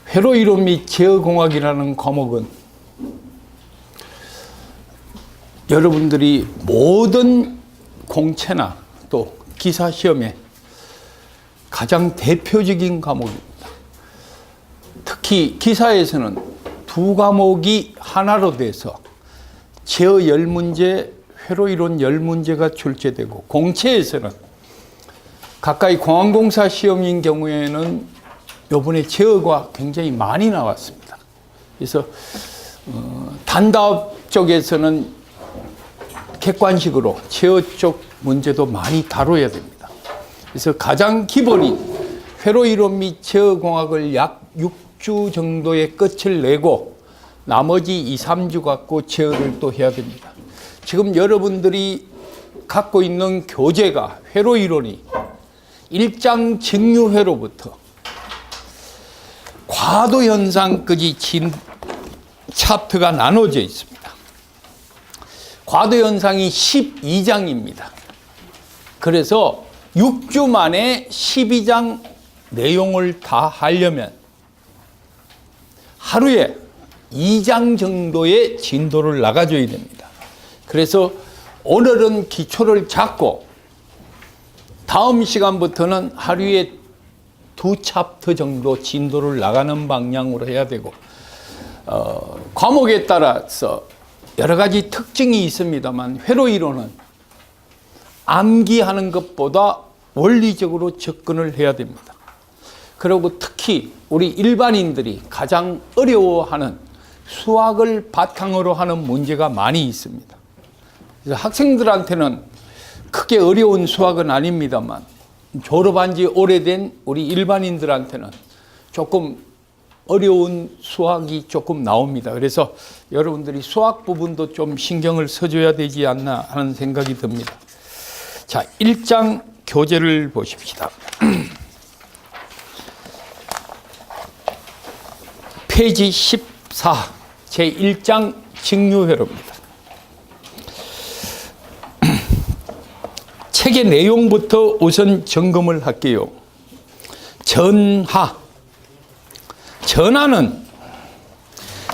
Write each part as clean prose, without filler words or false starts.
회로이론 및 제어공학이라는 과목은 여러분들이 모든 공채나 또 기사 시험에 가장 대표적인 과목입니다. 특히 기사에서는 두 과목이 하나로 돼서 제어 10문제, 회로이론 10문제가 출제되고, 공채에서는 가까이 공항공사 시험인 경우에는 요번에 제어가 굉장히 많이 나왔습니다. 그래서 단답 쪽에서는 객관식으로 제어 쪽 문제도 많이 다뤄야 됩니다. 그래서 가장 기본인 회로이론 및 제어공학을 약 6주 정도의 끝을 내고 나머지 2, 3주 갖고 제어를 또 해야 됩니다. 지금 여러분들이 갖고 있는 교재가 회로이론이 1장 직류회로부터 과도현상까지 챕터가 나눠져 있습니다. 과도현상이 12장입니다. 그래서 6주 만에 12장 내용을 다 하려면 하루에 2장 정도의 진도를 나가줘야 됩니다. 그래서 오늘은 기초를 잡고 다음 시간부터는 하루에 2챕터 정도 진도를 나가는 방향으로 해야 되고, 과목에 따라서 여러 가지 특징이 있습니다만 회로이론은 암기하는 것보다 원리적으로 접근을 해야 됩니다. 그리고 특히 우리 일반인들이 가장 어려워하는 수학을 바탕으로 하는 문제가 많이 있습니다. 그래서 학생들한테는 크게 어려운 수학은 아닙니다만 졸업한 지 오래된 우리 일반인들한테는 조금 어려운 수학이 조금 나옵니다. 그래서 여러분들이 수학 부분도 좀 신경을 써줘야 되지 않나 하는 생각이 듭니다. 자, 1장 교재를 보십시다. 페이지 14, 제1장 직류회로입니다. 책의 내용부터 우선 점검을 할게요. 전하. 전하는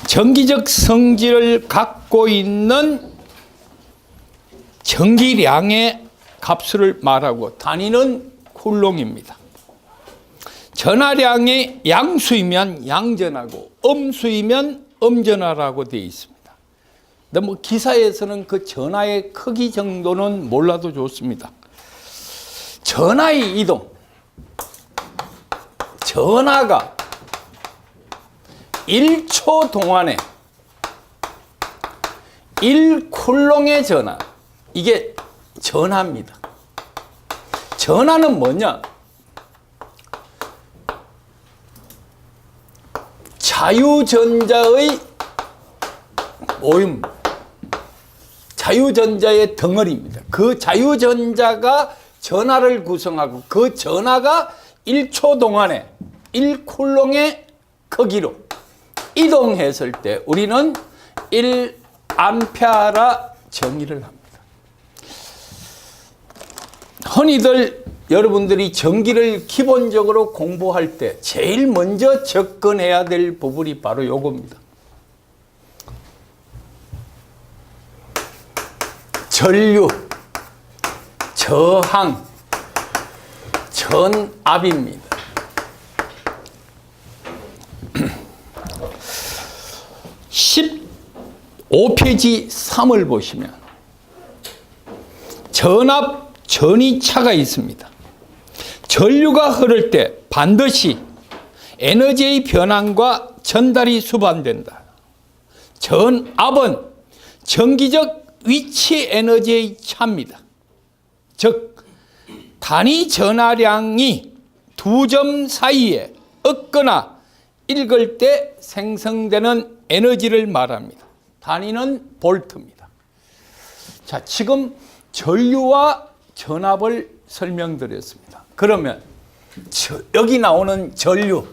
전기적 성질을 갖고 있는 전기량의 값을 말하고 단위는 쿨롱입니다. 전하량이 양수이면 양전하고 음수이면 음전하라고 되어 있습니다. 근데 뭐 기사에서는 그 전하의 크기 정도는 몰라도 좋습니다. 전하의 이동, 전하가 1초 동안에 1쿨롱의 전하, 이게 전하입니다. 전하는 뭐냐? 자유전자의 모임, 자유전자의 덩어리입니다. 그 자유전자가 전하를 구성하고 그 전하가 1초 동안에 1쿨롱의 크기로 이동했을 때 우리는 1암페어라 정의를 합니다. 흔히들 여러분들이 전기를 기본적으로 공부할 때 제일 먼저 접근해야 될 부분이 바로 요겁니다. 전류, 저항, 전압입니다. (15페이지) 3을 보시면 전압, 전위차가 있습니다. 전류가 흐를 때 반드시 에너지의 변환과 전달이 수반된다. 전압은 전기적 위치 에너지의 차입니다. 즉 단위 전하량이 두 점 사이에 얻거나 읽을 때 생성되는 에너지를 말합니다. 단위는 볼트입니다. 자, 지금 전류와 전압을 설명드렸습니다. 그러면 여기 나오는 전류,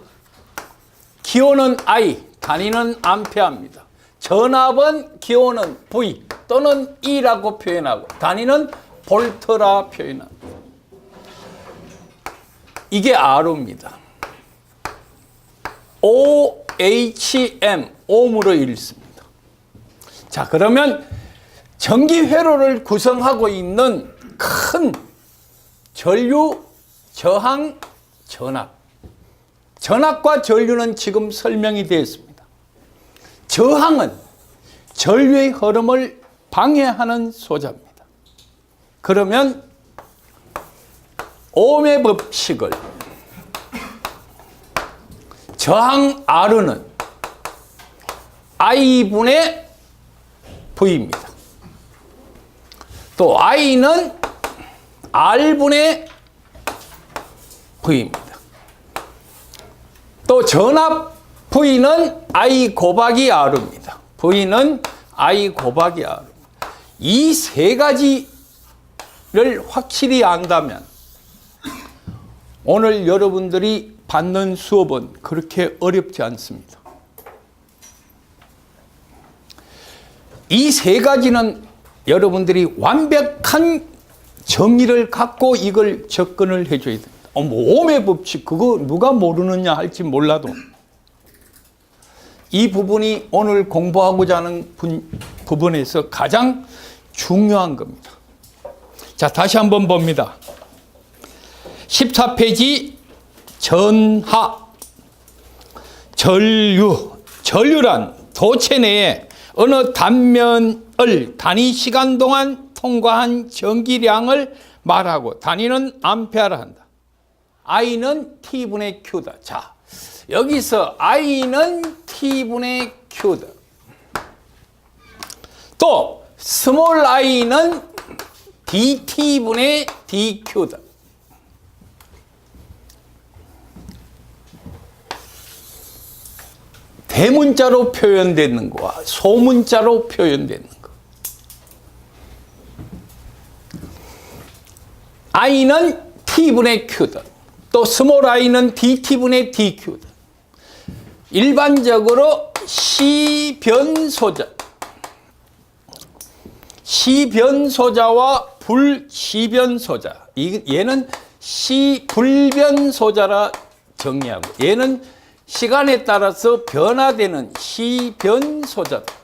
기호는 I, 단위는 암페어입니다. 전압은 기호는 V 또는 E라고 표현하고 단위는 볼트라 표현합니다. 이게 R입니다. OHM, ohm으로 읽습니다. 자, 그러면 전기 회로를 구성하고 있는 큰 전류, 저항, 전압. 전압과 전류는 지금 설명이 되었습니다. 저항은 전류의 흐름을 방해하는 소자입니다. 그러면 ohm의 법칙을 저항 R는 I분의 V입니다. 또 I는 R분의 V입니다. 또 전압 V는 I 곱하기 R입니다. V는 I 곱하기 R. 이 세 가지를 확실히 안다면 오늘 여러분들이 받는 수업은 그렇게 어렵지 않습니다. 이 세 가지는 여러분들이 완벽한 정의를 갖고 이걸 접근을 해줘야 됩니다. ohm의 법칙 그거 누가 모르느냐 할지 몰라도 이 부분이 오늘 공부하고자 하는 부분에서 가장 중요한 겁니다. 자, 다시 한번 봅니다. 14페이지 전하, 전류. 전류란 도체 내에 어느 단면을 단위 시간 동안 통과한 전기량을 말하고 단위는 암페어라 한다. I는 T분의 Q다. 자, 여기서 I는 T분의 Q다. 또 스몰 i는 dT분의 dQ다. 대문자로 표현되는 거와 소문자로 표현되는 거. I는 T분의 Q다. 또 스몰 i는 dT분의 dQ다. 일반적으로 시변소자와 불시변소자, 얘는 시불변소자라 정의하고 얘는 시간에 따라서 변화되는 시변소자다.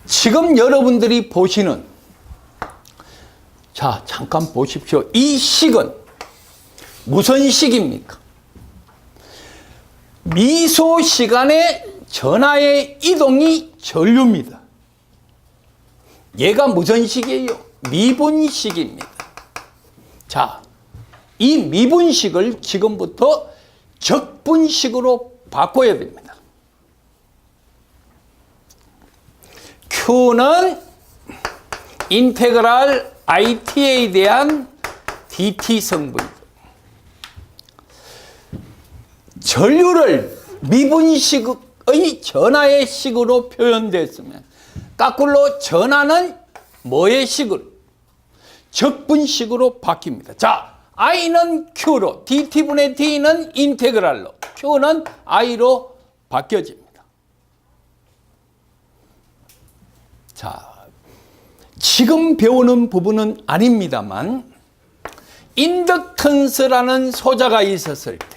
지금 여러분들이 보시는, 자, 잠깐 보십시오. 이 식은 무슨 식입니까? 미소 시간의 전하의 이동이 전류입니다. 얘가 무슨 식이에요? 미분식입니다. 자, 이 미분식을 지금부터 적분식으로 바꿔야 됩니다. Q는 인테그랄 IT에 대한 DT 성분이다. 전류를 미분식의 전하의 식으로 표현됐으면 거꾸로 전하는 뭐의 식으로? 적분식으로 바뀝니다. 자, I는 Q로, dT분의 T는 인테그랄로, Q는 I로 바뀌어집니다. 자, 지금 배우는 부분은 아닙니다만 인덕턴스라는 소자가 있었을 때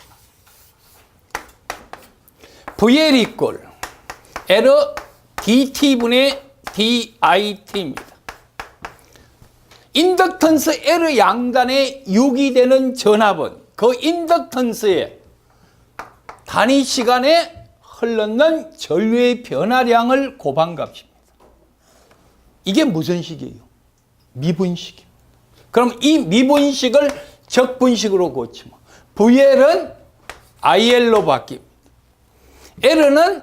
VL 이꼴 L dT분의 DIT입니다. 인덕턴스 L 양단에 유기되는 전압은 그 인덕턴스의 단위 시간에 흘러는 전류의 변화량을 곱한 값입니다. 이게 무슨 식이에요? 미분식입니다. 그럼 이 미분식을 적분식으로 고치면 VL은 IL로 바뀝니다. L는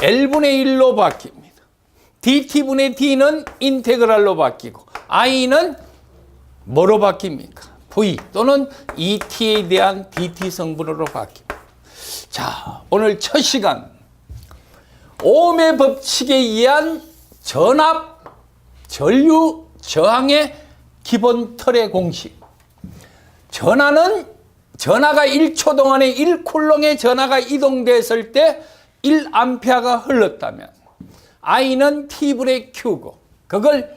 L분의 1로 바뀝니다. dT분의 T는 인테그랄로 바뀌고 I는 뭐로 바뀝니까? V 또는 ET에 대한 DT 성분으로 바뀝니다. 자, 오늘 첫 시간 ohm의 법칙에 의한 전압, 전류, 저항의 기본 틀의 공식. 전하가 1초 동안에 1쿨롱의 전하가 이동됐을 때 1A가 흘렀다면 I는 T분의 Q고 그걸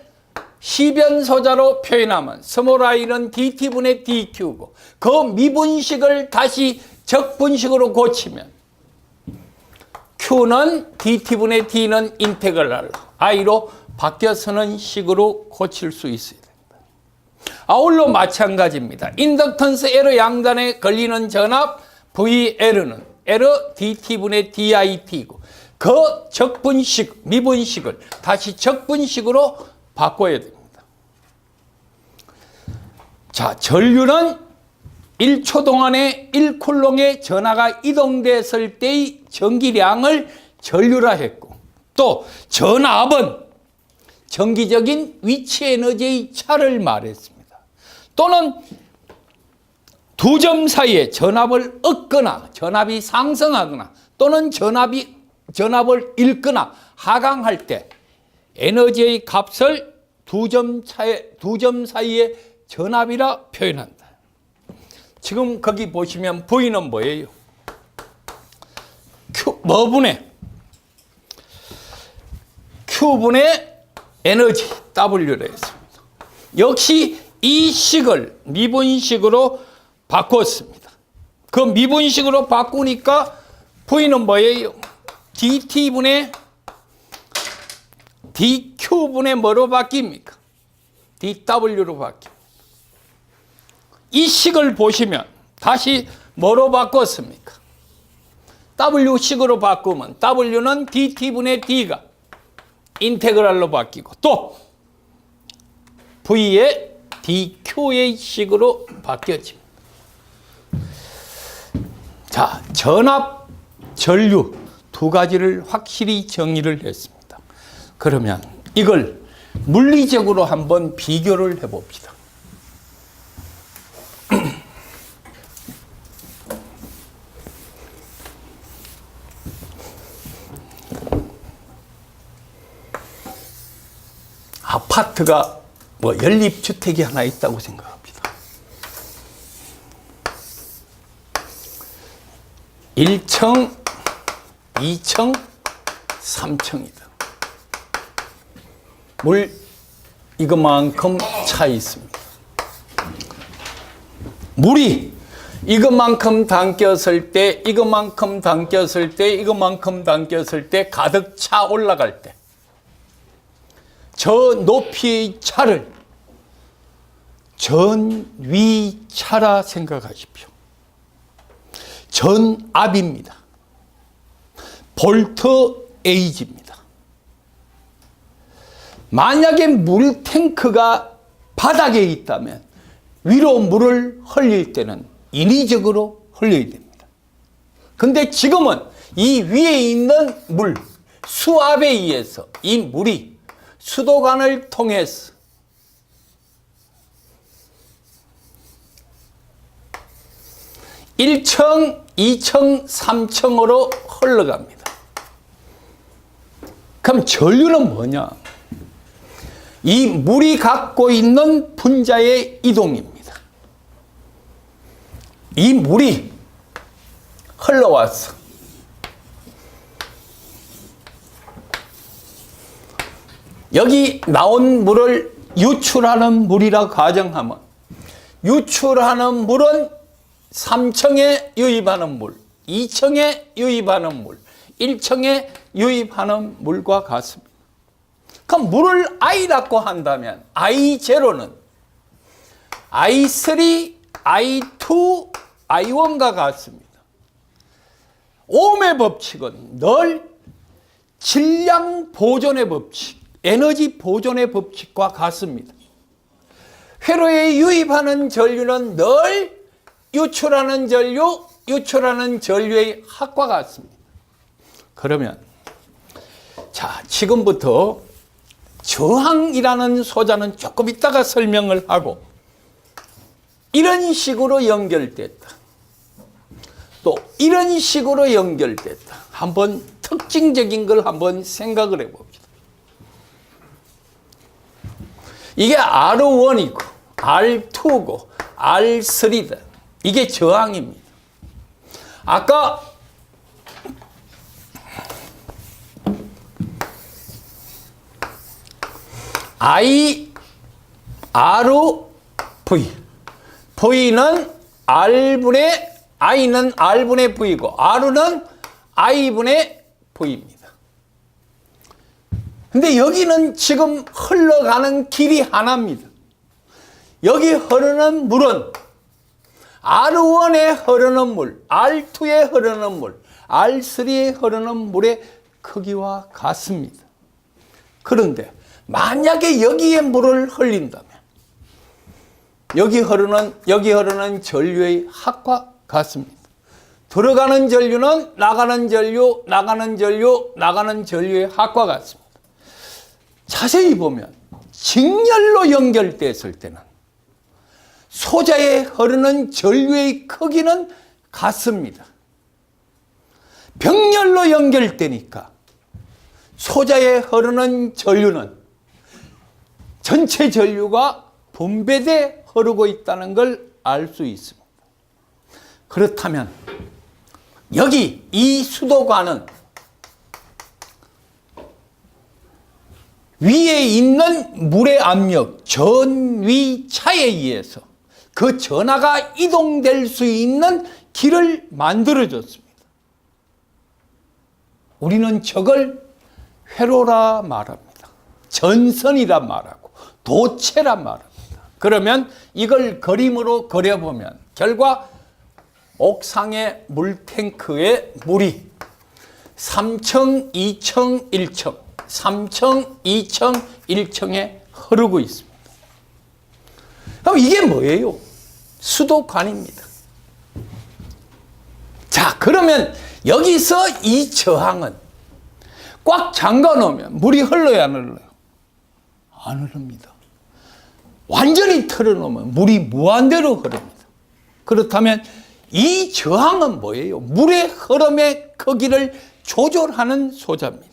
시변소자로 표현하면 스몰 i는 dt분의 dq고 그 미분식을 다시 적분식으로 고치면 q는 dt분의 d는 인테그랄로 i로 바뀌어 서는 식으로 고칠 수 있어야 됩니다. 아울러 마찬가지입니다. 인덕턴스 L 양단에 걸리는 전압 VL은 L dt분의 dit고 그 적분식, 미분식을 다시 적분식으로 바꿔야 됩니다. 자, 전류는 1초 동안에 1쿨롱의 전하가 이동됐을 때의 전기량을 전류라 했고 또 전압은 전기적인 위치 에너지의 차를 말했습니다. 또는 두 점 사이에 전압을 얻거나 전압이 상승하거나 또는 전압을 잃거나 하강할 때 에너지의 값을 두 점 사이의 전압이라 표현한다. 지금 거기 보시면 V는 뭐예요? Q분의 에너지 W로 했습니다. 역시 이 식을 미분식으로 바꿨습니다. 그 미분식으로 바꾸니까 V는 뭐예요? dt분의 dq분의 뭐로 바뀝니까? dw로 바뀝니다. 이 식을 보시면 다시 뭐로 바꿨습니까? w식으로 바꾸면 w는 dt분의 d가 인테그랄로 바뀌고 또 v의 dq의 식으로 바뀌어집니다. 자, 전압, 전류 두 가지를 확실히 정의를 했습니다. 그러면 이걸 물리적으로 한번 비교를 해봅시다. 아파트가 연립주택이 하나 있다고 생각합니다. 1층, 2층, 3층이다. 물 이것만큼 차 있습니다. 물이 이것만큼 담겼을 때, 이것만큼 담겼을 때, 이것만큼 담겼을 때 가득 차 올라갈 때 저 높이의 차를 전위차라 생각하십시오. 전압입니다. 볼트 에이지입니다. 만약에 물탱크가 바닥에 있다면 위로 물을 흘릴 때는 인위적으로 흘려야 됩니다. 근데 지금은 이 위에 있는 물, 수압에 의해서 이 물이 수도관을 통해서 (1층) (2층) (3층으로) 흘러갑니다. 그럼 전류는 뭐냐? 이 물이 갖고 있는 분자의 이동입니다. 이 물이 흘러와서 여기 나온 물을 유출하는 물이라 가정하면 유출하는 물은 3층에 유입하는 물, 2층에 유입하는 물, 1층에 유입하는 물과 같습니다. 그럼 물을 I라고 한다면 I0는 I3, I2, I1과 같습니다. 옴의 법칙은 늘 질량 보존의 법칙, 에너지 보존의 법칙과 같습니다. 회로에 유입하는 전류는 늘 유출하는 전류의 합과 같습니다. 그러면 자, 지금부터 저항이라는 소자는 조금 이따가 설명을 하고 이런 식으로 연결됐다. 또 이런 식으로 연결됐다. 한번 특징적인 걸 한번 생각을 해봅시다. 이게 R1이고 R2고 R3다. 이게 저항입니다. 아까 I, R, V. V는 R분의, I는 R분의 V고, R는 I분의 V입니다. 근데 여기는 지금 흘러가는 길이 하나입니다. 여기 흐르는 물은 R1에 흐르는 물, R2에 흐르는 물, R3에 흐르는 물의 크기와 같습니다. 그런데 만약에 여기에 물을 흘린다면 여기 흐르는 전류의 합과 같습니다. 들어가는 전류는 나가는 전류, 나가는 전류, 나가는 전류의 합과 같습니다. 자세히 보면 직렬로 연결됐을 때는 소자에 흐르는 전류의 크기는 같습니다. 병렬로 연결되니까 소자에 흐르는 전류는 전체 전류가 분배돼 흐르고 있다는 걸 알 수 있습니다. 그렇다면 여기 이 수도관은 위에 있는 물의 압력, 전위차에 의해서 그 전하가 이동될 수 있는 길을 만들어줬습니다. 우리는 저걸 회로라 말합니다. 전선이라 말하고 도체라 말합니다. 그러면 이걸 그림으로 그려보면 결과 옥상의 물탱크에 물이 3층, 2층, 1층, 3층, 2층, 1층에 흐르고 있습니다. 그럼 이게 뭐예요? 수도관입니다. 자, 그러면 여기서 이 저항은 꽉 잠가 놓으면 물이 흘러야 안 흘러요? 안 흐릅니다. 완전히 틀어놓으면 물이 무한대로 흐릅니다. 그렇다면 이 저항은 뭐예요? 물의 흐름의 크기를 조절하는 소자입니다.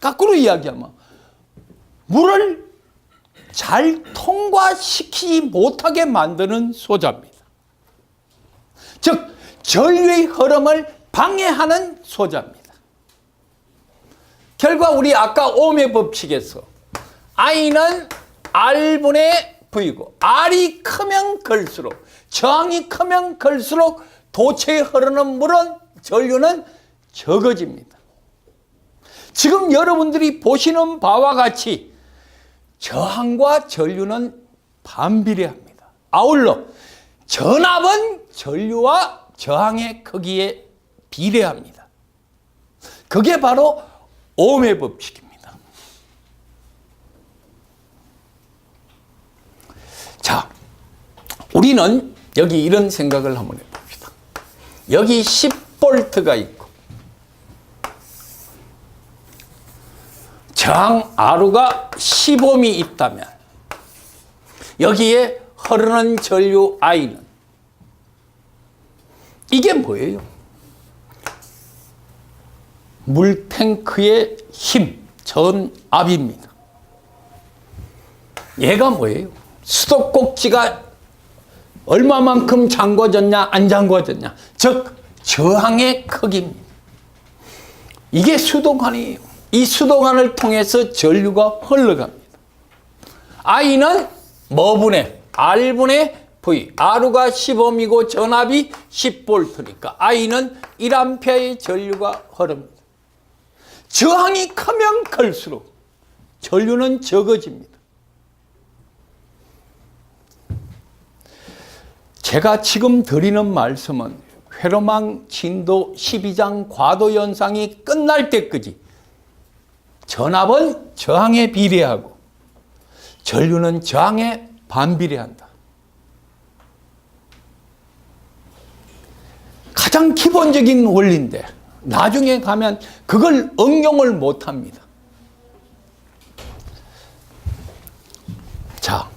거꾸로 이야기하면 물을 잘 통과시키지 못하게 만드는 소자입니다. 즉 전류의 흐름을 방해하는 소자입니다. 결과 우리 아까 ohm의 법칙에서 I는 R분의 V고 R이 크면 클수록, 저항이 크면 클수록 도체에 흐르는 물은, 전류는 적어집니다. 지금 여러분들이 보시는 바와 같이 저항과 전류는 반비례합니다. 아울러 전압은 전류와 저항의 크기에 비례합니다. 그게 바로 ohm의 법칙입니다. 자, 우리는 여기 이런 생각을 한번 해봅시다. 여기 10V가 있고 저항 R가 10ohm이 있다면 여기에 흐르는 전류 I는 이게 뭐예요? 물탱크의 힘, 전압입니다. 얘가 뭐예요? 수도꼭지가 얼마만큼 잠궈졌냐 안 잠궈졌냐, 즉 저항의 크기입니다. 이게 수도관이에요. 이 수도관을 통해서 전류가 흘러갑니다. I는 뭐분의? R분의 V. R가 10ohm이고 전압이 10V니까 I는 1A의 전류가 흐릅니다. 저항이 크면 클수록 전류는 적어집니다. 제가 지금 드리는 말씀은 회로망 진도 12장 과도 현상이 끝날 때까지 전압은 저항에 비례하고 전류는 저항에 반비례한다. 가장 기본적인 원리인데 나중에 가면 그걸 응용을 못합니다. 자,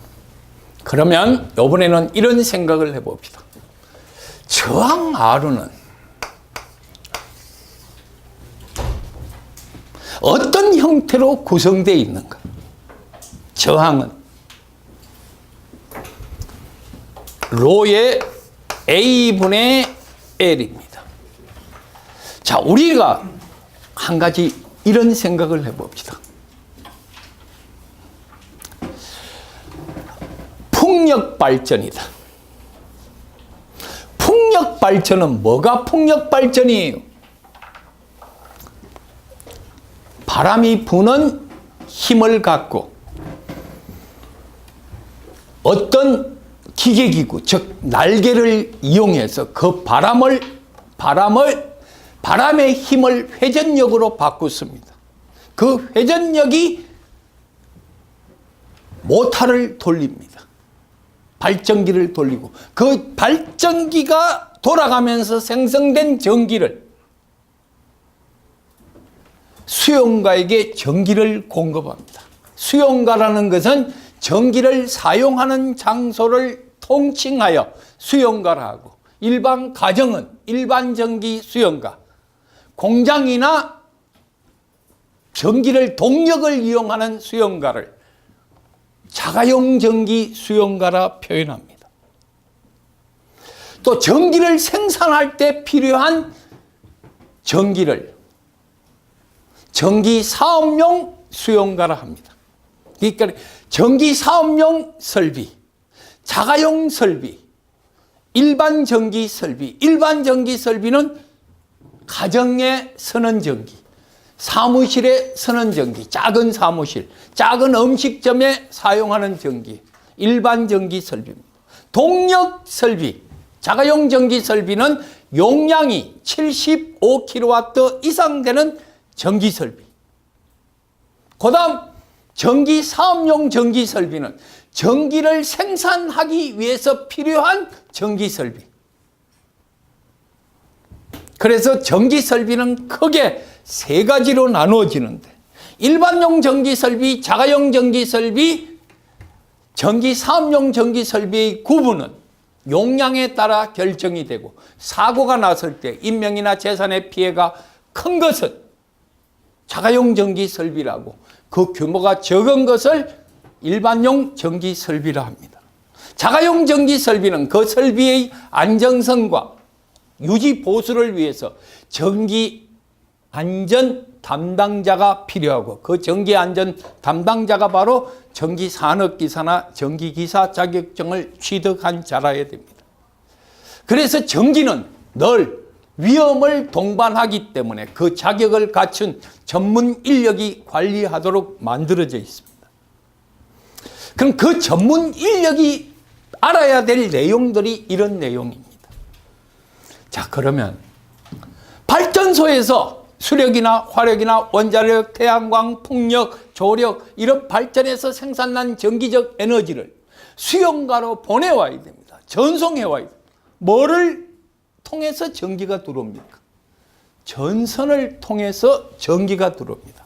그러면 이번에는 이런 생각을 해봅시다. 저항 R는 어떤 형태로 구성되어 있는가? 저항은 료의 A분의 L입니다. 자, 우리가 한 가지 이런 생각을 해봅시다. 풍력 발전이다. 풍력 발전은 뭐가 풍력 발전이에요? 바람이 부는 힘을 갖고 어떤 기계기구, 즉 날개를 이용해서 그 바람의 힘을 회전력으로 바꿨습니다. 그 회전력이 모터를 돌립니다. 발전기를 돌리고 그 발전기가 돌아가면서 생성된 전기를 수용가에게 전기를 공급합니다. 수용가라는 것은 전기를 사용하는 장소를 통칭하여 수용가라 하고, 일반 가정은 일반 전기 수용가, 공장이나 전기를 동력을 이용하는 수용가를 자가용 전기 수용가라 표현합니다. 또 전기를 생산할 때 필요한 전기를 전기 사업용 수용가라 합니다. 그러니까 전기 사업용 설비, 자가용 설비, 일반 전기 설비. 일반 전기 설비는 가정에 쓰는 전기, 사무실에 쓰는 전기, 작은 사무실, 작은 음식점에 사용하는 전기, 일반 전기 설비입니다. 동력 설비, 자가용 전기 설비는 용량이 75kW 이상 되는 전기 설비. 그 다음 전기 사업용 전기 설비는 전기를 생산하기 위해서 필요한 전기 설비. 그래서 전기 설비는 크게 세 가지로 나누어지는데, 일반용 전기 설비, 자가용 전기 설비, 전기 사업용 전기 설비의 구분은 용량에 따라 결정이 되고, 사고가 났을 때 인명이나 재산의 피해가 큰 것은 자가용 전기 설비라고, 그 규모가 적은 것을 일반용 전기 설비라 합니다. 자가용 전기 설비는 그 설비의 안정성과 유지 보수를 위해서 전기 안전 담당자가 필요하고, 그 전기 안전 담당자가 바로 전기 산업기사나 전기기사 자격증을 취득한 자라야 됩니다. 그래서 전기는 늘 위험을 동반하기 때문에 그 자격을 갖춘 전문 인력이 관리하도록 만들어져 있습니다. 그럼 그 전문 인력이 알아야 될 내용들이 이런 내용입니다. 자, 그러면 발전소에서 수력이나 화력이나 원자력, 태양광, 풍력, 조력 이런 발전에서 생산난 전기적 에너지를 수용가로 보내와야 됩니다. 전송해와야 됩니다. 뭐를 통해서 전기가 들어옵니까? 전선을 통해서 전기가 들어옵니다.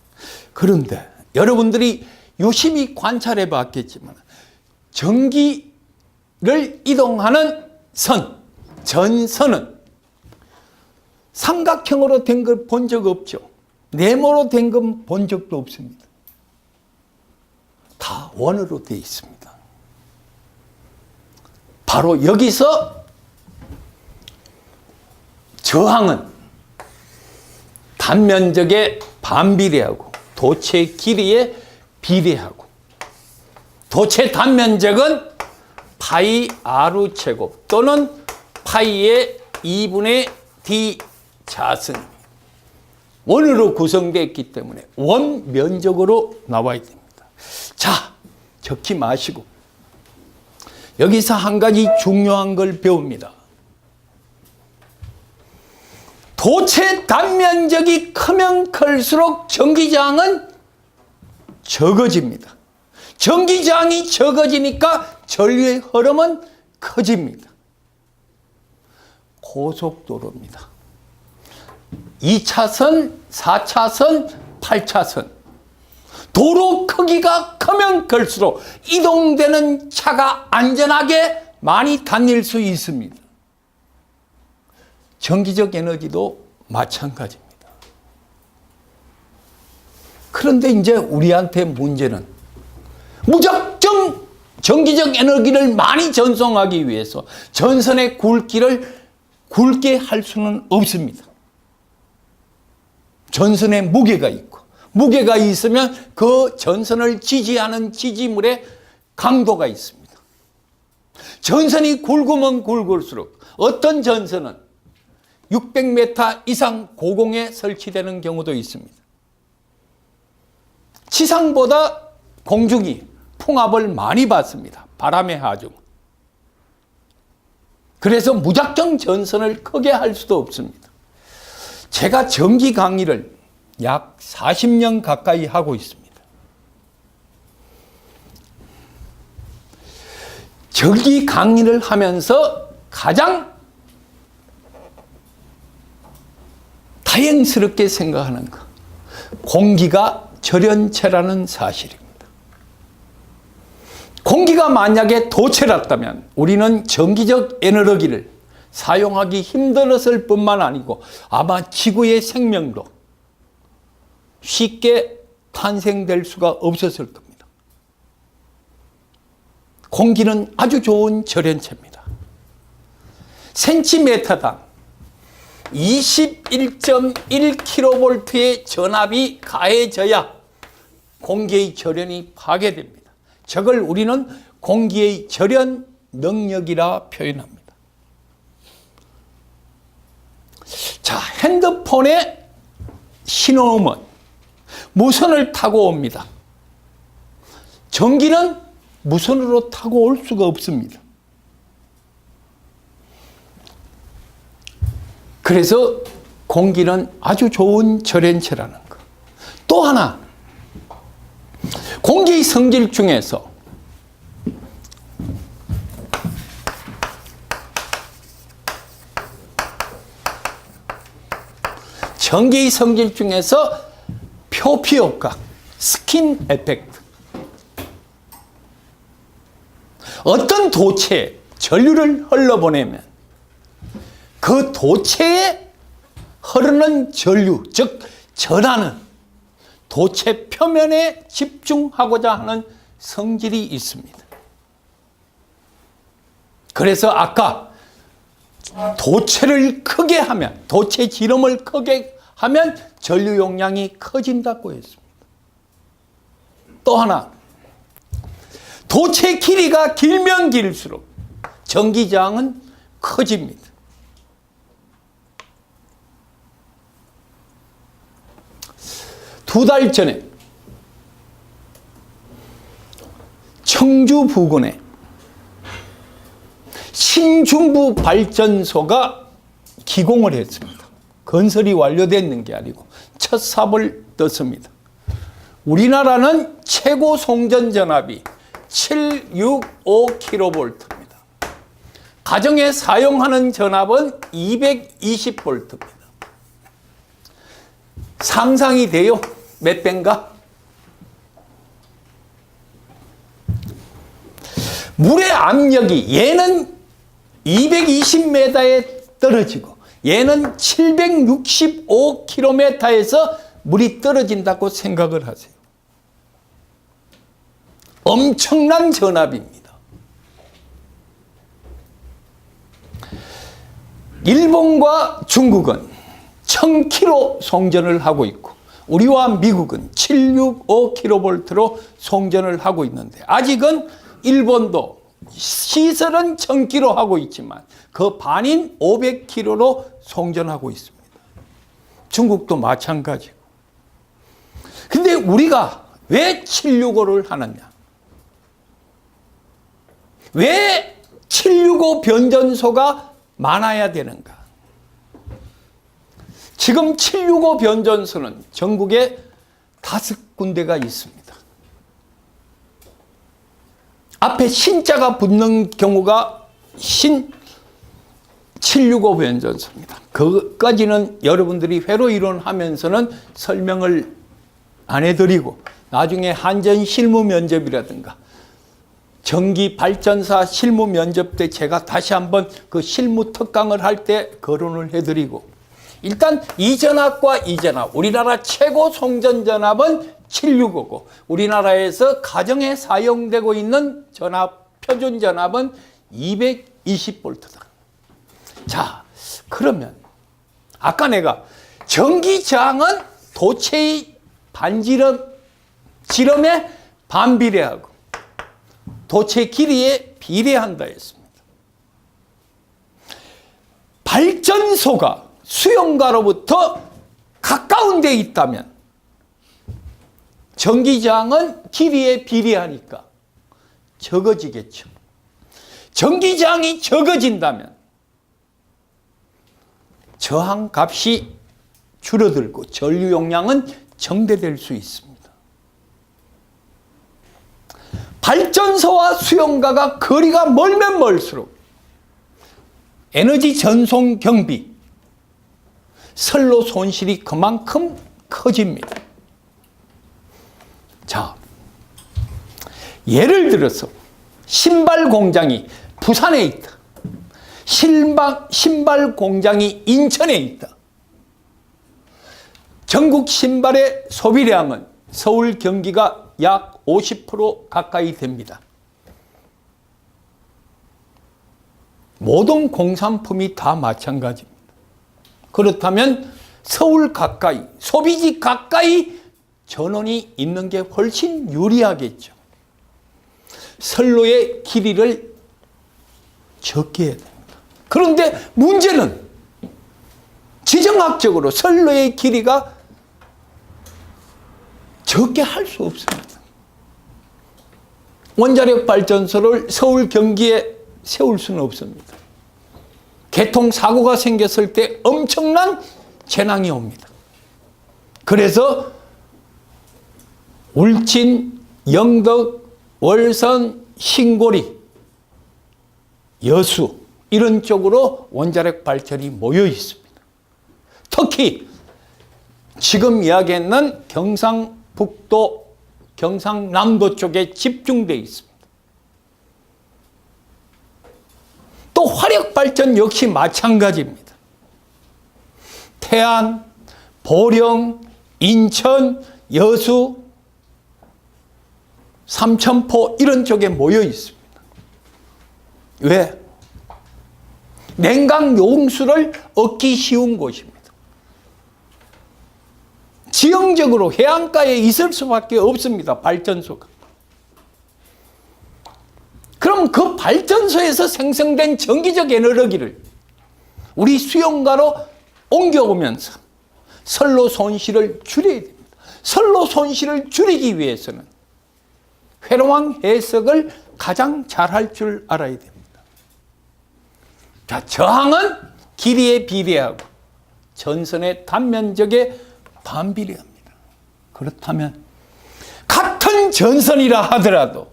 그런데 여러분들이 유심히 관찰해 봤겠지만 전기를 이동하는 전선은 삼각형으로 된 걸 본 적 없죠. 네모로 된 건 본 적도 없습니다. 다 원으로 되어 있습니다. 바로 여기서 저항은 단면적에 반비례하고 도체 길이에 비례하고, 도체 단면적은 파이 r 제곱 또는 파이의 2분의 d 자승 원으로 구성되어 있기 때문에 원 면적으로 나와야 됩니다. 자, 적지 마시고 여기서 한 가지 중요한 걸 배웁니다. 도체 단면적이 크면 클수록 전기저항은 적어집니다. 전기저항이 적어지니까 전류의 흐름은 커집니다. 고속도로입니다. 2차선, 4차선, 8차선. 도로 크기가 크면 클수록 이동되는 차가 안전하게 많이 다닐 수 있습니다. 전기적 에너지도 마찬가지입니다. 그런데 이제 우리한테 문제는 무작정 전기적 에너지를 많이 전송하기 위해서 전선의 굵기를 굵게 할 수는 없습니다. 전선에 무게가 있고, 무게가 있으면 그 전선을 지지하는 지지물의 강도가 있습니다. 전선이 굵으면 굵을수록 어떤 전선은 600m 이상 고공에 설치되는 경우도 있습니다. 지상보다 공중이 풍압을 많이 받습니다. 바람의 하중. 그래서 무작정 전선을 크게 할 수도 없습니다. 제가 전기 강의를 약 40년 가까이 하고 있습니다. 전기 강의를 하면서 가장 다행스럽게 생각하는 것, 공기가 절연체라는 사실입니다. 공기가 만약에 도체랐다면 우리는 전기적 에너지를 사용하기 힘들었을 뿐만 아니고 아마 지구의 생명도 쉽게 탄생될 수가 없었을 겁니다. 공기는 아주 좋은 절연체입니다. 센티미터당 21.1kV의 전압이 가해져야 공기의 절연이 파괴됩니다. 저걸 우리는 공기의 절연 능력이라 표현합니다. 자, 핸드폰에 신호 오면 무선을 타고 옵니다. 전기는 무선으로 타고 올 수가 없습니다. 그래서 공기는 아주 좋은 절연체라는 것. 또 하나, 공기의 성질 중에서 전기의 성질 중에서 표피 효과, 스킨 에펙트. 어떤 도체에 전류를 흘러보내면 그 도체에 흐르는 전류, 즉 전하는 도체 표면에 집중하고자 하는 성질이 있습니다. 그래서 아까 도체를 크게 하면, 도체 지름을 크게 하면 전류 용량이 커진다고 했습니다. 또 하나, 도체 길이가 길면 길수록 전기저항은 커집니다. 두 달 전에 청주 부근에 신중부 발전소가 기공을 했습니다. 건설이 완료됐는 게 아니고 첫 삽을 떴습니다. 우리나라는 최고 송전 전압이 765kV입니다. 가정에 사용하는 전압은 220V입니다. 상상이 돼요? 몇 배인가? 물의 압력이 얘는 220m에 떨어지고 얘는 765km에서 물이 떨어진다고 생각을 하세요. 엄청난 전압입니다. 일본과 중국은 1000kV 송전을 하고 있고 우리와 미국은 765kV로 송전을 하고 있는데 아직은 일본도 시설은 1000kV 하고 있지만 그 반인 500kV로 송전하고 있습니다. 중국도 마찬가지고. 근데 우리가 왜 765를 하느냐? 왜 765 변전소가 많아야 되는가? 지금 765 변전소는 전국에 5군데가 있습니다. 앞에 신자가 붙는 경우가 신 765 변전소입니다. 그것까지는 여러분들이 회로 이론하면서는 설명을 안 해드리고 나중에 한전 실무 면접이라든가 전기 발전사 실무 면접 때 제가 다시 한번 그 실무 특강을 할 때 거론을 해드리고 일단 이 전압과 이 전압, 우리나라 최고 송전 전압은 765고 우리나라에서 가정에 사용되고 있는 전압, 표준 전압은 220V다. 자, 그러면 아까 내가 전기저항은 도체의 지름에 반비례하고 도체 길이에 비례한다 했습니다. 발전소가 수용가로부터 가까운 데 있다면 전기저항은 길이에 비례하니까 적어지겠죠. 전기저항이 적어진다면 저항 값이 줄어들고 전류 용량은 정대될 수 있습니다. 발전소와 수용가가 거리가 멀면 멀수록 에너지 전송 경비, 선로 손실이 그만큼 커집니다. 자, 예를 들어서 신발 공장이 부산에 있다. 신발 공장이 인천에 있다. 전국 신발의 소비량은 서울, 경기가 약 50% 가까이 됩니다. 모든 공산품이 다 마찬가지입니다. 그렇다면 서울 가까이, 소비지 가까이 전원이 있는 게 훨씬 유리하겠죠. 선로의 길이를 적게 해야 됩니다. 그런데 문제는 지정학적으로 선로의 길이가 적게 할 수 없습니다. 원자력 발전소를 서울, 경기에 세울 수는 없습니다. 교통사고가 생겼을 때 엄청난 재난이 옵니다. 그래서 울진, 영덕, 월선, 신고리, 여수 이런 쪽으로 원자력 발전이 모여 있습니다. 특히 지금 이야기했는 경상북도, 경상남도 쪽에 집중되어 있습니다. 또 화력발전 역시 마찬가지입니다. 태안, 보령, 인천, 여수, 삼천포 이런 쪽에 모여 있습니다. 왜? 냉각 용수를 얻기 쉬운 곳입니다. 지형적으로 해안가에 있을 수밖에 없습니다. 발전소가. 그럼 그 발전소에서 생성된 전기적 에너지를 우리 수용가로 옮겨오면서 선로 손실을 줄여야 됩니다. 선로 손실을 줄이기 위해서는 회로왕 해석을 가장 잘할 줄 알아야 됩니다. 자, 저항은 길이에 비례하고 전선의 단면적에 반비례합니다. 그렇다면 같은 전선이라 하더라도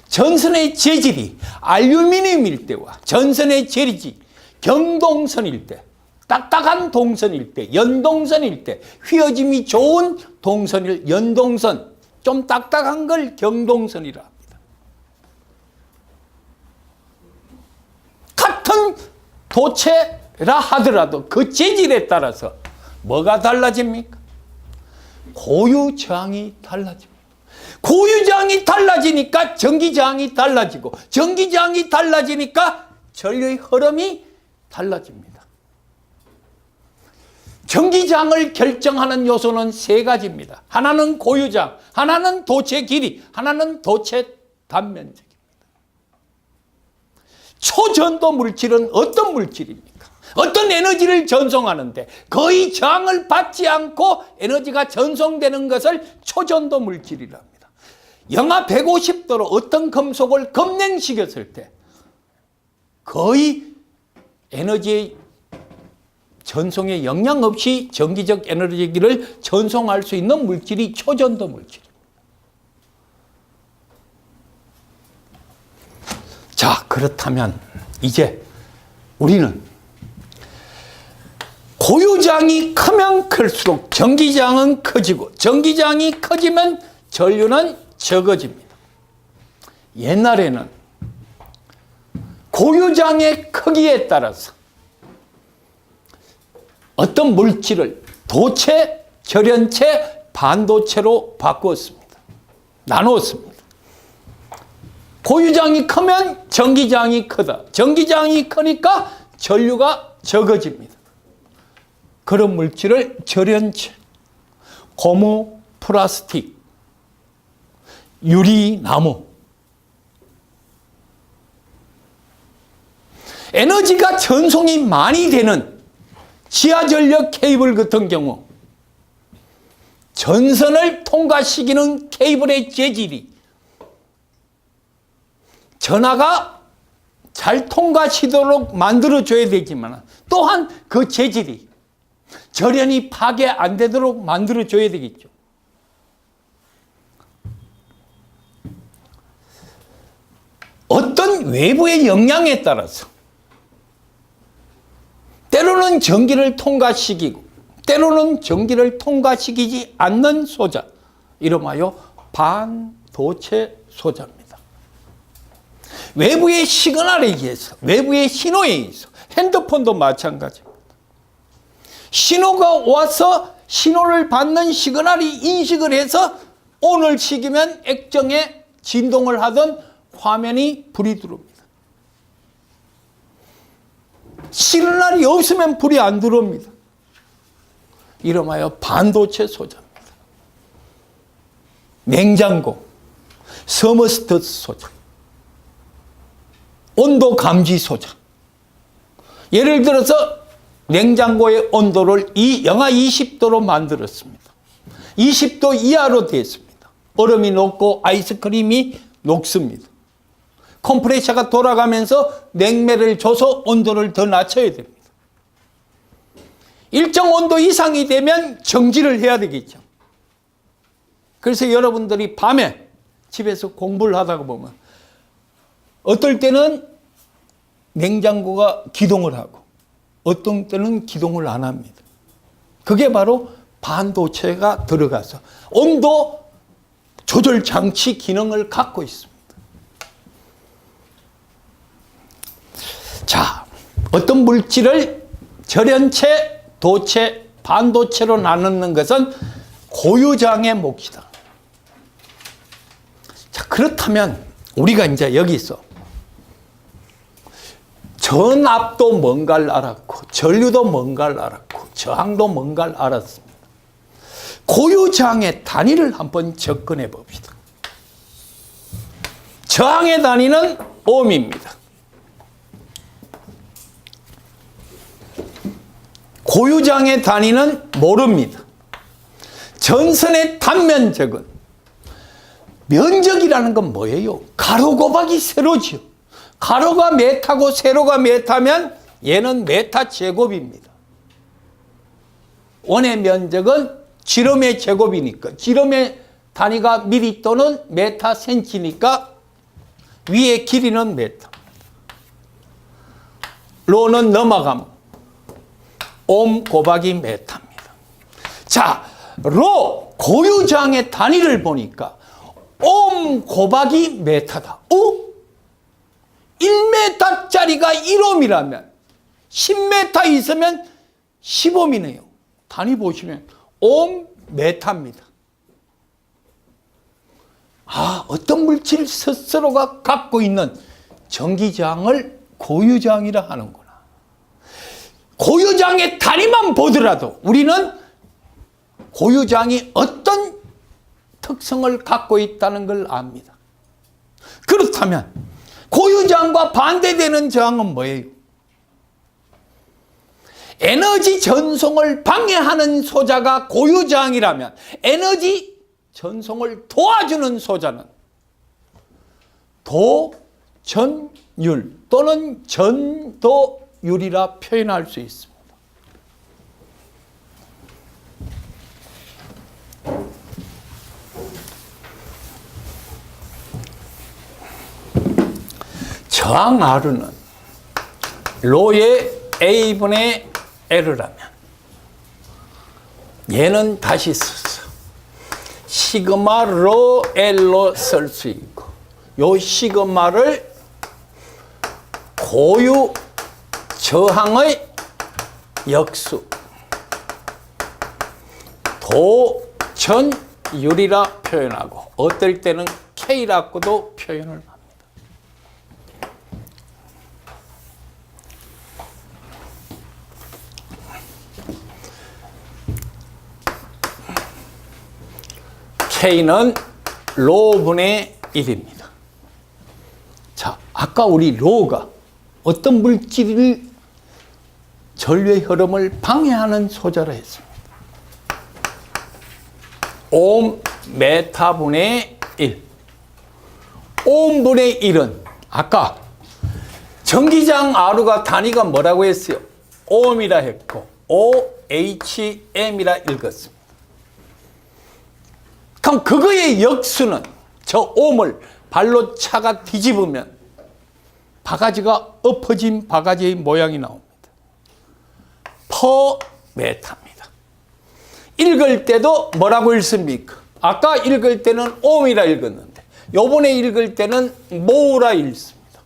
전선의 재질이 알루미늄일 때와 전선의 재질이 경동선일 때, 딱딱한 동선일 때, 연동선일 때, 휘어짐이 좋은 동선일 연동선, 좀 딱딱한 걸 경동선이라 합니다. 같은 도체라 하더라도 그 재질에 따라서 뭐가 달라집니까? 고유 저항이 달라집니다. 고유 저항이 달라지니까 전기 저항이 달라지고, 전기 저항이 달라지니까 전류의 흐름이 달라집니다. 전기 저항을 결정하는 요소는 세 가지입니다. 하나는 고유 저항, 하나는 도체 길이, 하나는 도체 단면적입니다. 초전도 물질은 어떤 물질입니까? 어떤 에너지를 전송하는데 거의 저항을 받지 않고 에너지가 전송되는 것을 초전도 물질이라 합니다. 영하 150도로 어떤 금속을 급냉시켰을 때 거의 에너지의 전송에 영향 없이 전기적 에너지를 전송할 수 있는 물질이 초전도 물질입니다. 자, 그렇다면 이제 우리는 고유저항이 크면 클수록 전기저항은 커지고, 전기저항이 커지면 전류는 적어집니다. 옛날에는 고유저항의 크기에 따라서 어떤 물질을 도체, 절연체, 반도체로 바꾸었습니다. 나누었습니다. 고유장이 크면 전기장이 크다. 전기장이 크니까 전류가 적어집니다. 그런 물질을 절연체, 고무, 플라스틱, 유리, 나무. 에너지가 전송이 많이 되는 지하전력 케이블 같은 경우 전선을 통과시키는 케이블의 재질이 전하가 잘 통과시도록 만들어줘야 되지만 또한 그 재질이 절연이 파괴 안 되도록 만들어줘야 되겠죠. 어떤 외부의 영향에 따라서 때로는 전기를 통과시키고 때로는 전기를 통과시키지 않는 소자, 이름하여 반도체 소자입니다. 외부의 시그널에 의해서, 외부의 신호에 의해서, 핸드폰도 마찬가지입니다. 신호가 와서 신호를 받는 시그널이 인식을 해서 ON을 시키면 액정에 진동을 하던 화면이 불이 들어옵니다. 시그널이 없으면 불이 안 들어옵니다. 이름하여 반도체 소자입니다. 냉장고, 서머스터 소자, 온도 감지 소자. 예를 들어서 냉장고의 온도를 영하 20도로 만들었습니다. 20도 이하로 됐습니다. 얼음이 녹고 아이스크림이 녹습니다. 컴프레셔가 돌아가면서 냉매를 줘서 온도를 더 낮춰야 됩니다. 일정 온도 이상이 되면 정지를 해야 되겠죠. 그래서 여러분들이 밤에 집에서 공부를 하다가 보면 어떨 때는 냉장고가 기동을 하고 어떤 때는 기동을 안 합니다. 그게 바로 반도체가 들어가서 온도 조절 장치 기능을 갖고 있습니다. 자, 어떤 물질을 절연체, 도체, 반도체로 나누는 것은 고유장의 몫이다. 자, 그렇다면 우리가 이제 여기서 전압도 뭔가를 알았고 전류도 뭔가를 알았고 저항도 뭔가를 알았습니다. 고유장의 단위를 한번 접근해 봅시다. 저항의 단위는 옴입니다. 고유장의 단위는 모릅니다. 전선의 단면적은, 면적이라는 건 뭐예요? 가로 곱하기 세로지요. 가로가 메타고 세로가 메타면 얘는 메타 제곱입니다. 원의 면적은 지름의 제곱이니까, 지름의 단위가 미리 또는 메타 센치니까 위의 길이는 메타. 로는 넘어가면 옴 곱하기 메타입니다. 자, 로 고유장의 단위를 보니까 옴 곱하기 메타다. 1m짜리가 1옴이라면 10m 있으면 10옴이네요. 단위 보시면 옴 메타입니다. 어떤 물질 스스로가 갖고 있는 전기장을 고유장이라 하는구나. 고유장의 단위만 보더라도 우리는 고유장이 어떤 특성을 갖고 있다는 걸 압니다. 그렇다면 고유장과 반대되는 저항은 뭐예요? 에너지 전송을 방해하는 소자가 고유저항이라면 에너지 전송을 도와주는 소자는 도전율 또는 전도율이라 표현할 수 있습니다. 저항 R는 로의 A분의 L이라면 얘는 다시 써서 시그마 로 L로 쓸 수 있고 요 시그마를 고유 저항의 역수 전율이라 표현하고 어떨 때는 K라고도 표현을 합니다. K는 로분의 1입니다. 자, 아까 우리 로가 어떤 물질을 전류의 흐름을 방해하는 소재로 했습니다. 옴 메타분의 1. 옴분의 1은 아까 전기장 R가 단위가 뭐라고 했어요? 옴이라 했고 OHM이라 읽었습니다. 그럼 그거의 역수는 저 옴을 발로 차가 뒤집으면 바가지가 엎어진 바가지의 모양이 나옵니다. 퍼 메타입니다. 읽을 때도 뭐라고 읽습니까? 아까 읽을 때는 옴이라 읽었는데 요번에 읽을 때는 모우라 읽습니다.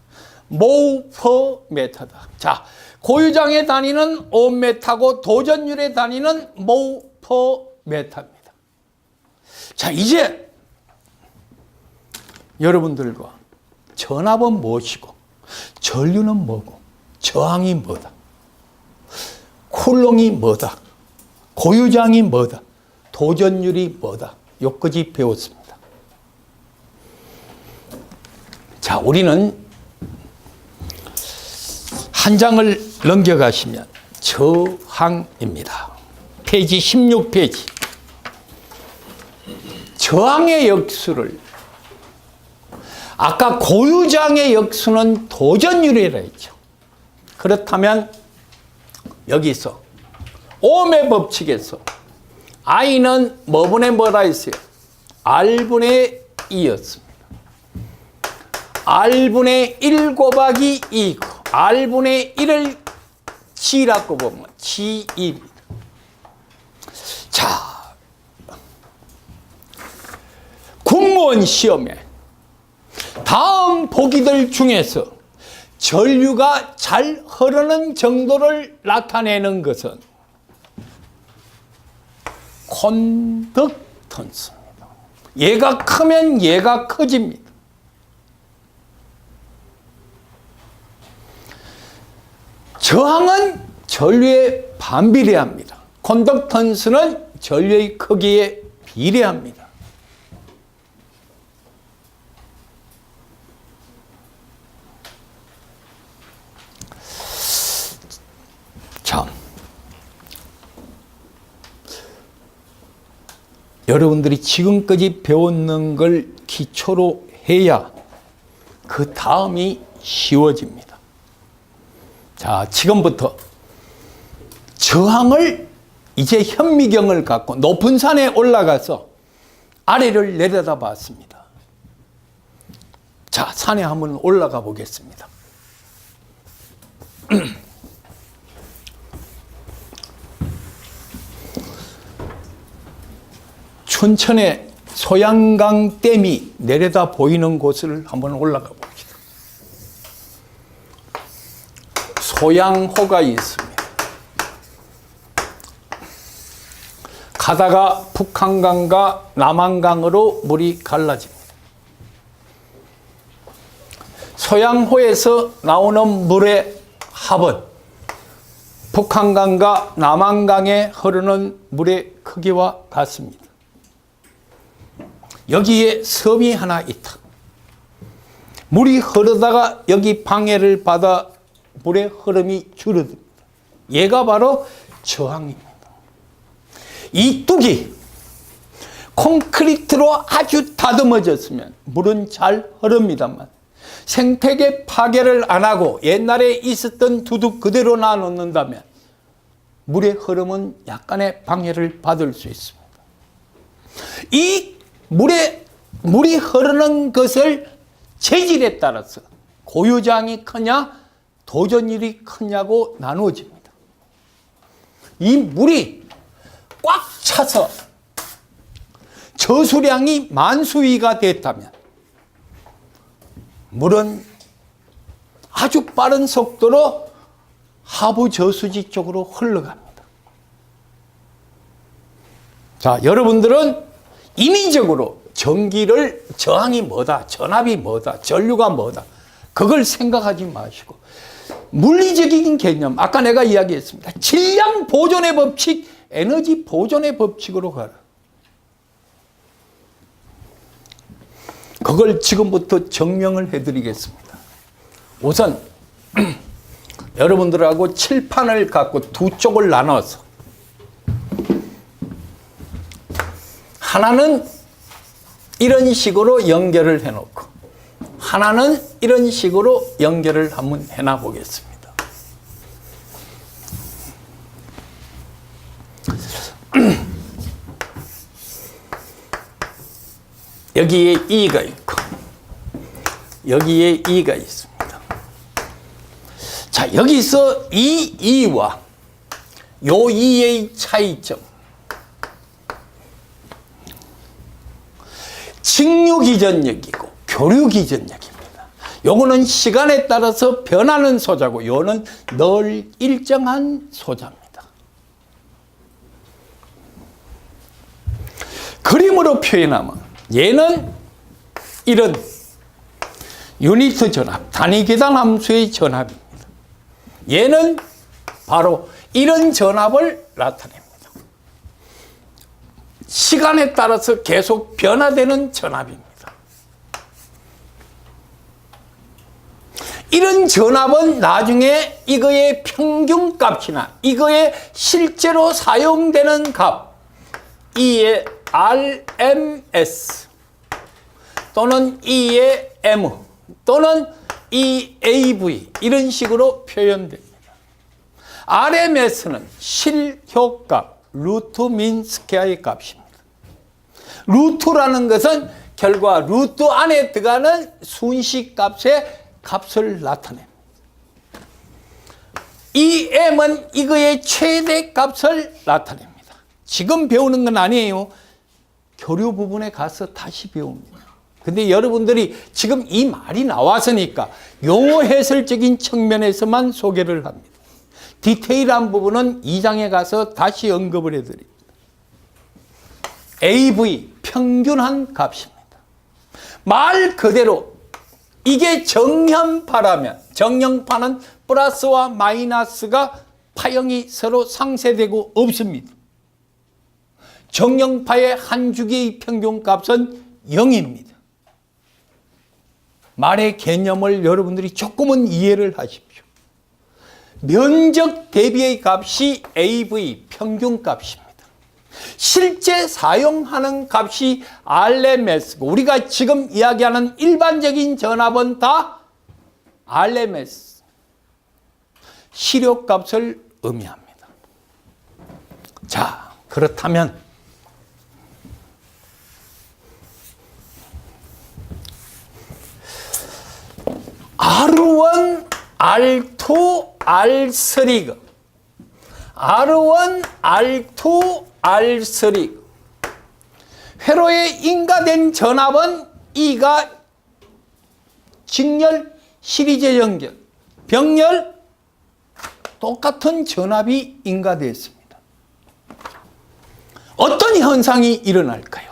모우 퍼 메타다. 자, 고유장의 단위는 옴 메타고 도전율의 단위는 모우 퍼 메타입니다. 자, 이제 여러분들과 전압은 무엇이고 전류는 뭐고 저항이 뭐다, 쿨롱이 뭐다, 고유장이 뭐다, 도전율이 뭐다, 여기까지 배웠습니다. 자, 우리는 한 장을 넘겨가시면 저항입니다. 페이지 16페이지. 저항의 역수를 아까 고유장의 역수는 도전율이라 했죠. 그렇다면 여기서 옴의 법칙에서 I는 뭐분의 뭐라 했어요? R분의 2였습니다. R분의 1 곱하기 2고 R분의 1을 G라고 보면 G2입니다. 자, 공무원 시험에 다음 보기들 중에서 전류가 잘 흐르는 정도를 나타내는 것은 컨덕턴스입니다. 얘가 크면 얘가 커집니다. 저항은 전류에 반비례합니다. 컨덕턴스는 전류의 크기에 비례합니다. 자, 여러분들이 지금까지 배웠는 걸 기초로 해야 그 다음이 쉬워집니다. 자, 지금부터 저항을 이제 현미경을 갖고 높은 산에 올라가서 아래를 내려다 봤습니다. 자, 산에 한번 올라가 보겠습니다. 춘천의 소양강 댐이 내려다 보이는 곳을 한번 올라가 봅시다. 소양호가 있습니다. 가다가 북한강과 남한강으로 물이 갈라집니다. 소양호에서 나오는 물의 합은 북한강과 남한강에 흐르는 물의 크기와 같습니다. 여기에 섬이 하나 있다. 물이 흐르다가 여기 방해를 받아 물의 흐름이 줄어듭니다. 얘가 바로 저항입니다. 이 뚝이 콘크리트로 아주 다듬어졌으면 물은 잘 흐릅니다만 생태계 파괴를 안 하고 옛날에 있었던 두둑 그대로 놔놓는다면 물의 흐름은 약간의 방해를 받을 수 있습니다. 이 물이 흐르는 것을 재질에 따라서 고유장이 크냐 도전율이 크냐고 나누어집니다. 이 물이 꽉 차서 저수량이 만수위가 됐다면 물은 아주 빠른 속도로 하부 저수지 쪽으로 흘러갑니다. 자, 여러분들은 인위적으로 전기를 저항이 뭐다, 전압이 뭐다, 전류가 뭐다, 그걸 생각하지 마시고 물리적인 개념, 아까 내가 이야기했습니다. 질량 보존의 법칙, 에너지 보존의 법칙으로 가라. 그걸 지금부터 증명을 해드리겠습니다. 우선 여러분들하고 칠판을 갖고 두 쪽을 나눠서 하나는 이런 식으로 연결을 해놓고 하나는 이런 식으로 연결을 한번 해놔 보겠습니다. 여기에 E가 있고 여기에 E가 있습니다. 자, 여기서 이 E와 요 E의 차이점, 직류기전력이고 교류기전력입니다. 요거는 시간에 따라서 변하는 소자고 요는 늘 일정한 소자입니다. 그림으로 표현하면 얘는 이런 유니트 전압, 단위계단 함수의 전압입니다. 얘는 바로 이런 전압을 나타냅니다. 시간에 따라서 계속 변화되는 전압입니다. 이런 전압은 나중에 이거의 평균값이나 이거의 실제로 사용되는 값, E의 RMS 또는 E의 M 또는 EAV 이런 식으로 표현됩니다. RMS는 실효값, 루트 민 스퀘어의 값입니다. 루트라는 것은 결과 루트 안에 들어가는 순식값의 값을 나타냅니다. 이 M은 이거의 최대값을 나타냅니다. 지금 배우는 건 아니에요. 교류 부분에 가서 다시 배웁니다. 근데 여러분들이 지금 이 말이 나왔으니까 용어 해설적인 측면에서만 소개를 합니다. 디테일한 부분은 2장에 가서 다시 언급을 해드립니다. AV, 평균한 값입니다. 말 그대로 이게 정형파라면, 정형파는 플러스와 마이너스가 파형이 서로 상쇄되고 없습니다. 정형파의 한 주기의 평균값은 0입니다. 말의 개념을 여러분들이 조금은 이해를 하십시오. 면적 대비의 값이 AV, 평균값입니다. 실제 사용하는 값이 RMS고 우리가 지금 이야기하는 일반적인 전압은 다 RMS, 실효값을 의미합니다. 자, 그렇다면 R1, R2, R3가 R1, R2, R3 회로에 인가된 전압은 E가 직렬, 시리즈 연결, 병렬 똑같은 전압이 인가되었습니다. 어떤 현상이 일어날까요?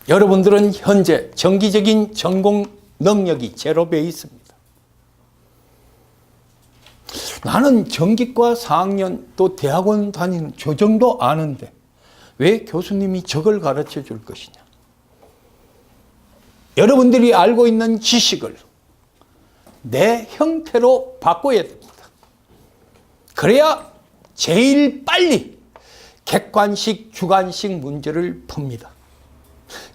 여러분들은 현재 정기적인 전공 능력이 제로되어 있습니다. 나는 전기과 4학년 또 대학원 다니는 저 정도 아는데 왜 교수님이 저걸 가르쳐 줄 것이냐. 여러분들이 알고 있는 지식을 내 형태로 바꿔야 됩니다. 그래야 제일 빨리 객관식, 주관식 문제를 풉니다.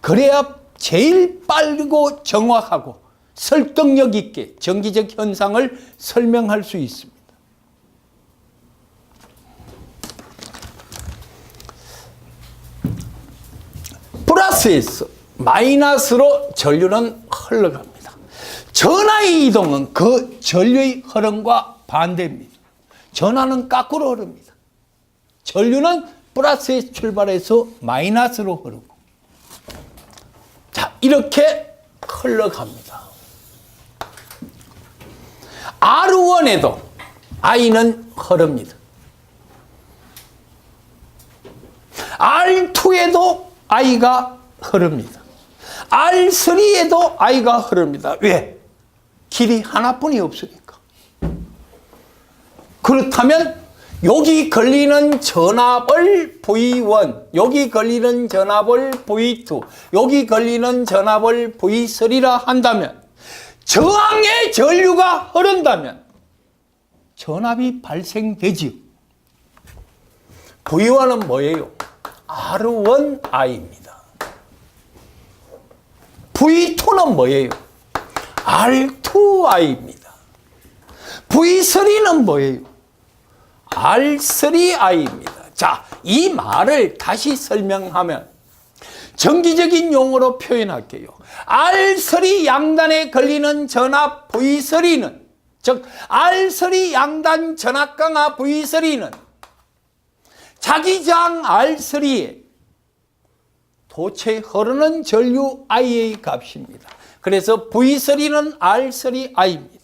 그래야 제일 빠르고 정확하고 설득력 있게 정기적 현상을 설명할 수 있습니다. 플러스에서 마이너스로 전류는 흘러갑니다. 전하의 이동은 그 전류의 흐름과 반대입니다. 전하는 거꾸로 흐릅니다. 전류는 플러스에서 출발해서 마이너스로 흐르고 자, 이렇게 흘러갑니다. R1에도 I는 흐릅니다. R2에도 I가 흐릅니다. R3에도 I가 흐릅니다. 왜? 길이 하나뿐이 없으니까. 그렇다면 여기 걸리는 전압을 V1, 여기 걸리는 전압을 V2, 여기 걸리는 전압을 V3라 한다면 저항의 전류가 흐른다면 전압이 발생되지요. V1은 뭐예요? R1I입니다. V2는 뭐예요? R2I입니다. V3는 뭐예요? R3I입니다. 자, 이 말을 다시 설명하면 정기적인 용어로 표현할게요. R3 양단에 걸리는 전압 V3는, 즉 R3 양단 전압 강화 V3는 자기 저항 R3에 도체 흐르는 전류 I의 값입니다. 그래서 V3는 R3I입니다.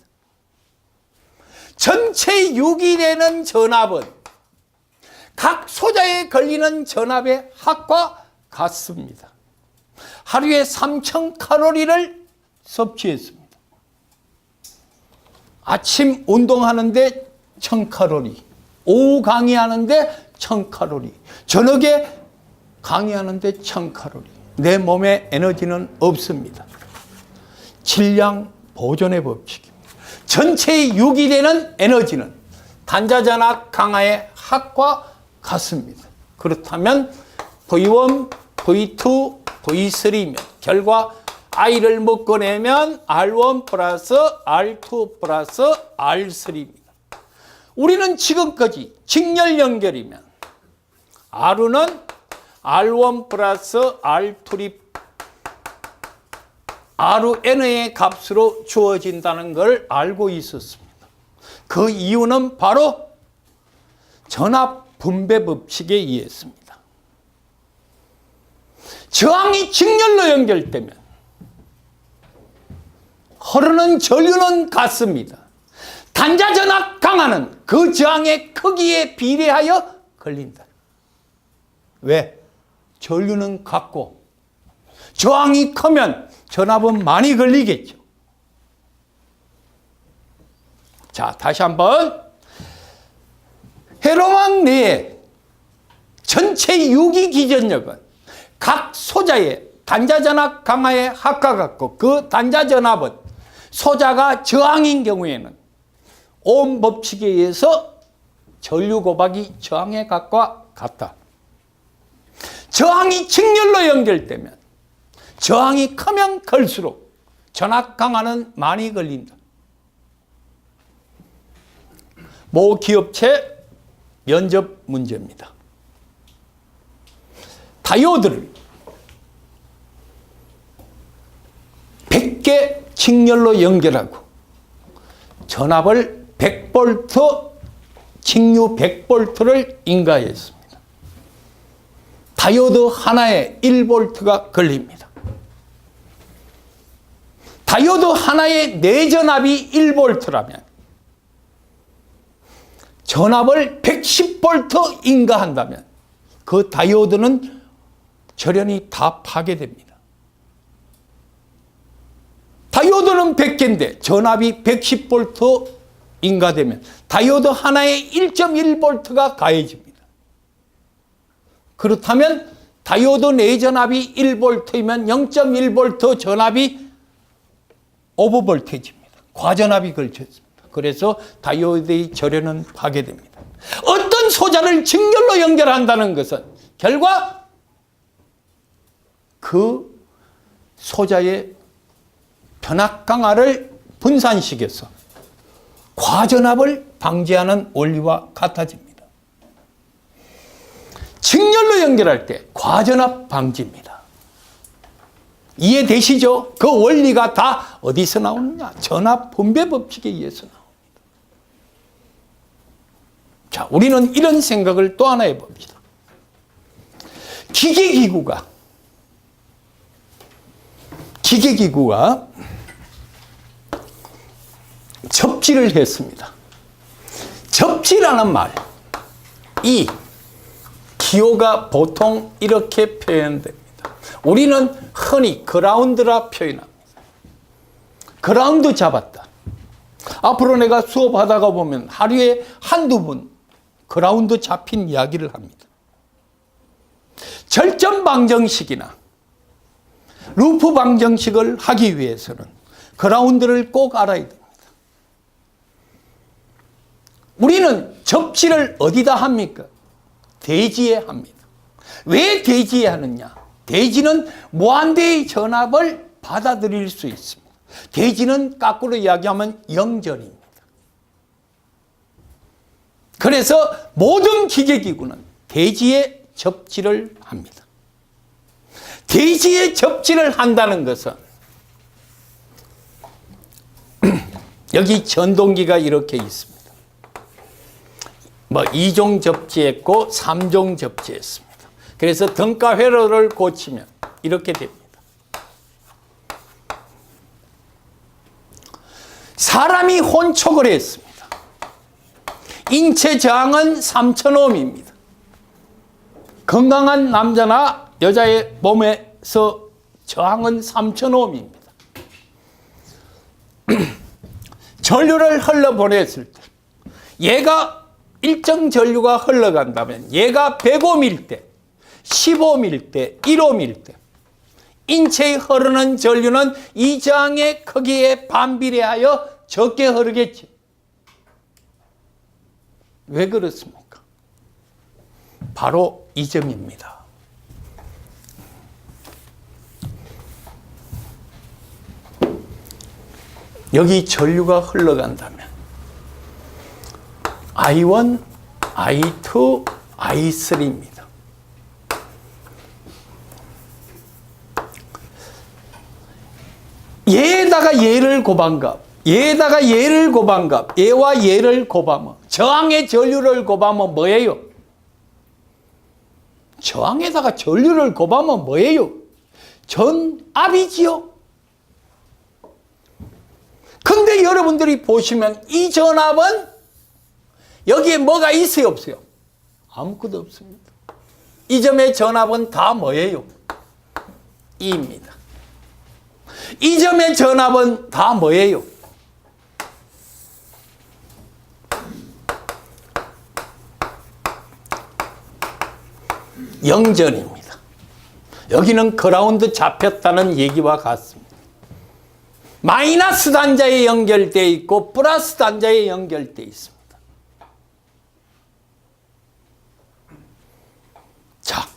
전체 유기되는 전압은 각 소자에 걸리는 전압의 합과 같습니다. 하루에 3,000칼로리를 섭취했습니다. 아침 운동하는데 1,000칼로리, 오후 강의하는데 1,000칼로리, 저녁에 강의하는데 1,000칼로리. 내 몸에 에너지는 없습니다. 질량 보존의 법칙입니다. 전체 유기되는 에너지는 단자전압 강화의 합과 같습니다. 그렇다면 V1, V2, V3면 결과 I를 묶어내면 R1 플러스 R2 플러스 R3입니다. 우리는 지금까지 직렬 연결이면 R는 R1 플러스 R2리 Rn의 값으로 주어진다는 걸 알고 있었습니다. 그 이유는 바로 전압 분배 법칙에 의했습니다. 저항이 직렬로 연결되면 흐르는 전류는 같습니다. 단자 전압 강화는 그 저항의 크기에 비례하여 걸린다. 왜? 전류는 같고 저항이 크면 전압은 많이 걸리겠죠. 자, 다시 한번. 회로망 내에 전체 유기 기전력은 각 소자의 단자전압 강화의 합과 같고 그 단자전압은 소자가 저항인 경우에는 옴 법칙에 의해서 전류 곱하기 저항의 값과 같다. 저항이 직렬로 연결되면 저항이 크면 클수록 전압 강화는 많이 걸린다. 모 기업체 면접 문제입니다. 다이오드를 100개 직렬로 연결하고 전압을 100V, 직류 100V를 인가했습니다. 다이오드 하나에 1V가 걸립니다. 다이오드 하나의 내전압이 1V라면 전압을 110V 인가한다면 그 다이오드는 절연히 다 파괴됩니다. 다이오드는 100개인데 전압이 110V 인가되면 다이오드 하나에 1.1V가 가해집니다. 그렇다면 다이오드 내전압이 1V이면 0.1V 전압이 오버볼테이지입니다. 과전압이 걸쳐있습니다. 그래서 다이오드의 절연은 파괴됩니다. 어떤 소자를 직렬로 연결한다는 것은 결과 그 소자의 변압 강화를 분산시켜서 과전압을 방지하는 원리와 같아집니다. 직렬로 연결할 때 과전압 방지입니다. 이해되시죠? 그 원리가 다 어디서 나오느냐? 전압 분배 법칙에 의해서 나옵니다. 자, 우리는 이런 생각을 또 하나 해봅시다. 기계기구가 접지를 했습니다. 접지라는 말, 이 기호가 보통 이렇게 표현됩니다. 우리는 흔히 그라운드라 표현합니다. 그라운드 잡았다. 앞으로 내가 수업하다가 보면 하루에 한두 번 그라운드 잡힌 이야기를 합니다. 절전 방정식이나 루프 방정식을 하기 위해서는 그라운드를 꼭 알아야 됩니다. 우리는 접지를 어디다 합니까? 대지에 합니다. 왜 대지에 하느냐? 대지는 무한대의 전압을 받아들일 수 있습니다. 대지는 거꾸로 이야기하면 영전입니다. 그래서 모든 기계기구는 대지에 접지를 합니다. 대지에 접지를 한다는 것은 여기 전동기가 이렇게 있습니다. 2종 접지했고 3종 접지했습니다. 그래서 등가 회로를 고치면 이렇게 됩니다. 사람이 혼촉을 했습니다. 인체 저항은 3000옴입니다. 건강한 남자나 여자의 몸에서 저항은 3000옴입니다. 전류를 흘러보냈을 때 얘가 일정 전류가 흘러간다면 얘가 100옴일 때, 10옴일 때, 1옴일 때 인체에 흐르는 전류는 이 저항의 크기에 반비례하여 적게 흐르겠지. 왜 그렇습니까? 바로 이 점입니다. 여기 전류가 흘러간다면 I1, I2, I3입니다. 얘에다가 얘를 곱한값, 얘에다가 얘를 곱한값, 얘와 얘를 곱하면 저항의 전류를 곱하면 뭐예요? 저항에다가 전류를 곱하면 뭐예요? 전압이지요. 근데 여러분들이 보시면 이 전압은 여기에 뭐가 있어요, 없어요? 아무것도 없습니다. 이 점의 전압은 다 뭐예요? E입니다. 이 점의 전압은 다 뭐예요? 영전입니다. 여기는 그라운드 잡혔다는 얘기와 같습니다. 마이너스 단자에 연결되어 있고 플러스 단자에 연결되어 있습니다. 자,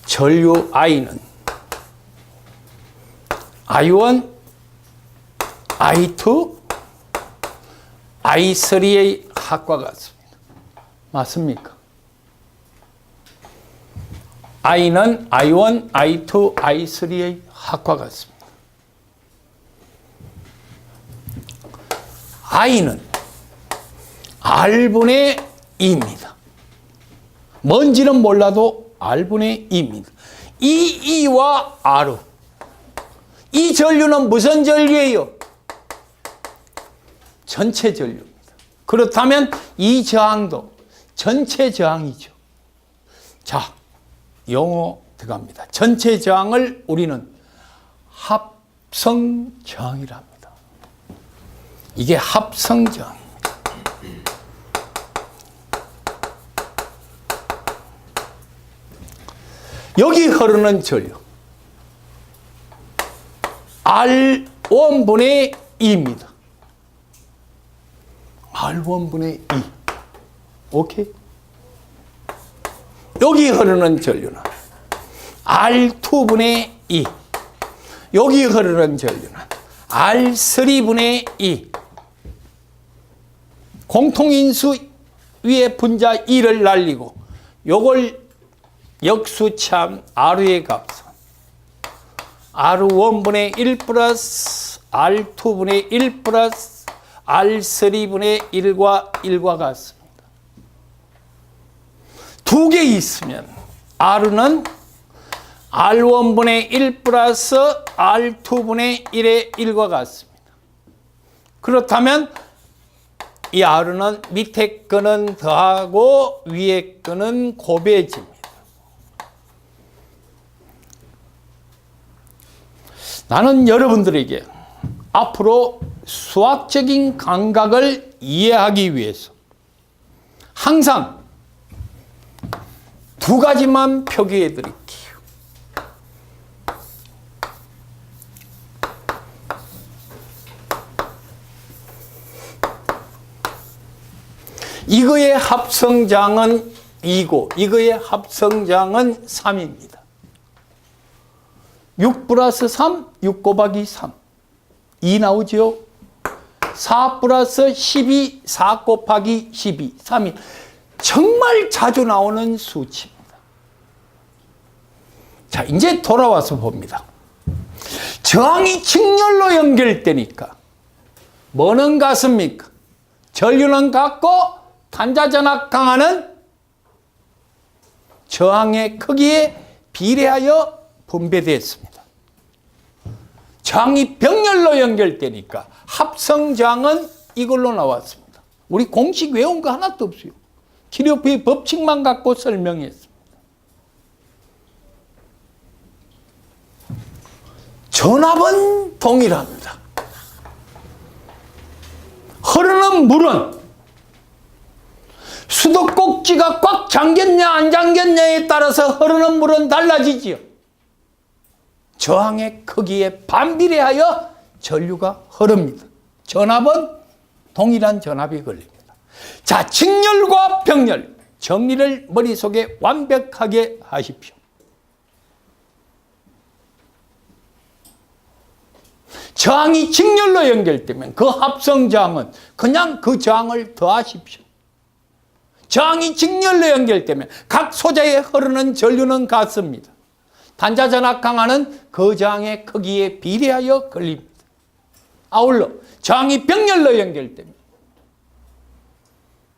전류 I는 I1, I2, I3의 합과 같습니다. 맞습니까? I는 I1, I2, I3의 합과 같습니다. I는 R분의 E입니다. 뭔지는 몰라도 R분의 E입니다. 이 E와 R. 이 전류는 무슨 전류예요? 전체 전류입니다. 그렇다면 이 저항도 전체 저항이죠. 자, 용어 들어갑니다. 전체 저항을 우리는 합성 저항이라 합니다. 이게 합성 저항입니다. 여기 흐르는 전류 R1분의 2입니다. R1분의 2. 오케이? 여기 흐르는 전류는 R2분의 2. 여기 흐르는 전류는 R3분의 2. 공통인수 위에 분자 2를 날리고 요걸 역수치한 R의 값은 R1분의 1 플러스 R2분의 1 플러스 R3분의 1과 같습니다. 두 개 있으면 R는 R1분의 1 플러스 R2분의 1의 1과 같습니다. 그렇다면 이 R는 밑에 거는 더하고 위에 거는 곱해집니다. 나는 여러분들에게 앞으로 수학적인 감각을 이해하기 위해서 항상 두 가지만 표기해 드릴게요. 이거의 합성장은 2고 이거의 합성장은 3입니다. 6 플러스 3, 6 곱하기 3. 2 나오죠? 4 플러스 12, 4 곱하기 12, 3이 정말 자주 나오는 수치입니다. 자, 이제 돌아와서 봅니다. 저항이 직렬로 연결되니까 뭐는 같습니까? 전류는 같고 단자전압 강하는 저항의 크기에 비례하여 분배되었습니다. 저항이 병렬로 연결되니까 합성저항은 이걸로 나왔습니다. 우리 공식 외운 거 하나도 없어요. 키르호프의 법칙만 갖고 설명했습니다. 전압은 동일합니다. 흐르는 물은 수도꼭지가 꽉 잠겼냐 안 잠겼냐에 따라서 흐르는 물은 달라지지요. 저항의 크기에 반비례하여 전류가 흐릅니다. 전압은 동일한 전압이 걸립니다. 자, 직렬과 병렬 정리를 머릿속에 완벽하게 하십시오. 저항이 직렬로 연결되면 그 합성저항은 그냥 그 저항을 더하십시오. 저항이 직렬로 연결되면 각 소재에 흐르는 전류는 같습니다. 단자전압 강하는 그 저항의 크기에 비례하여 걸립니다. 아울러 저항이 병렬로 연결되면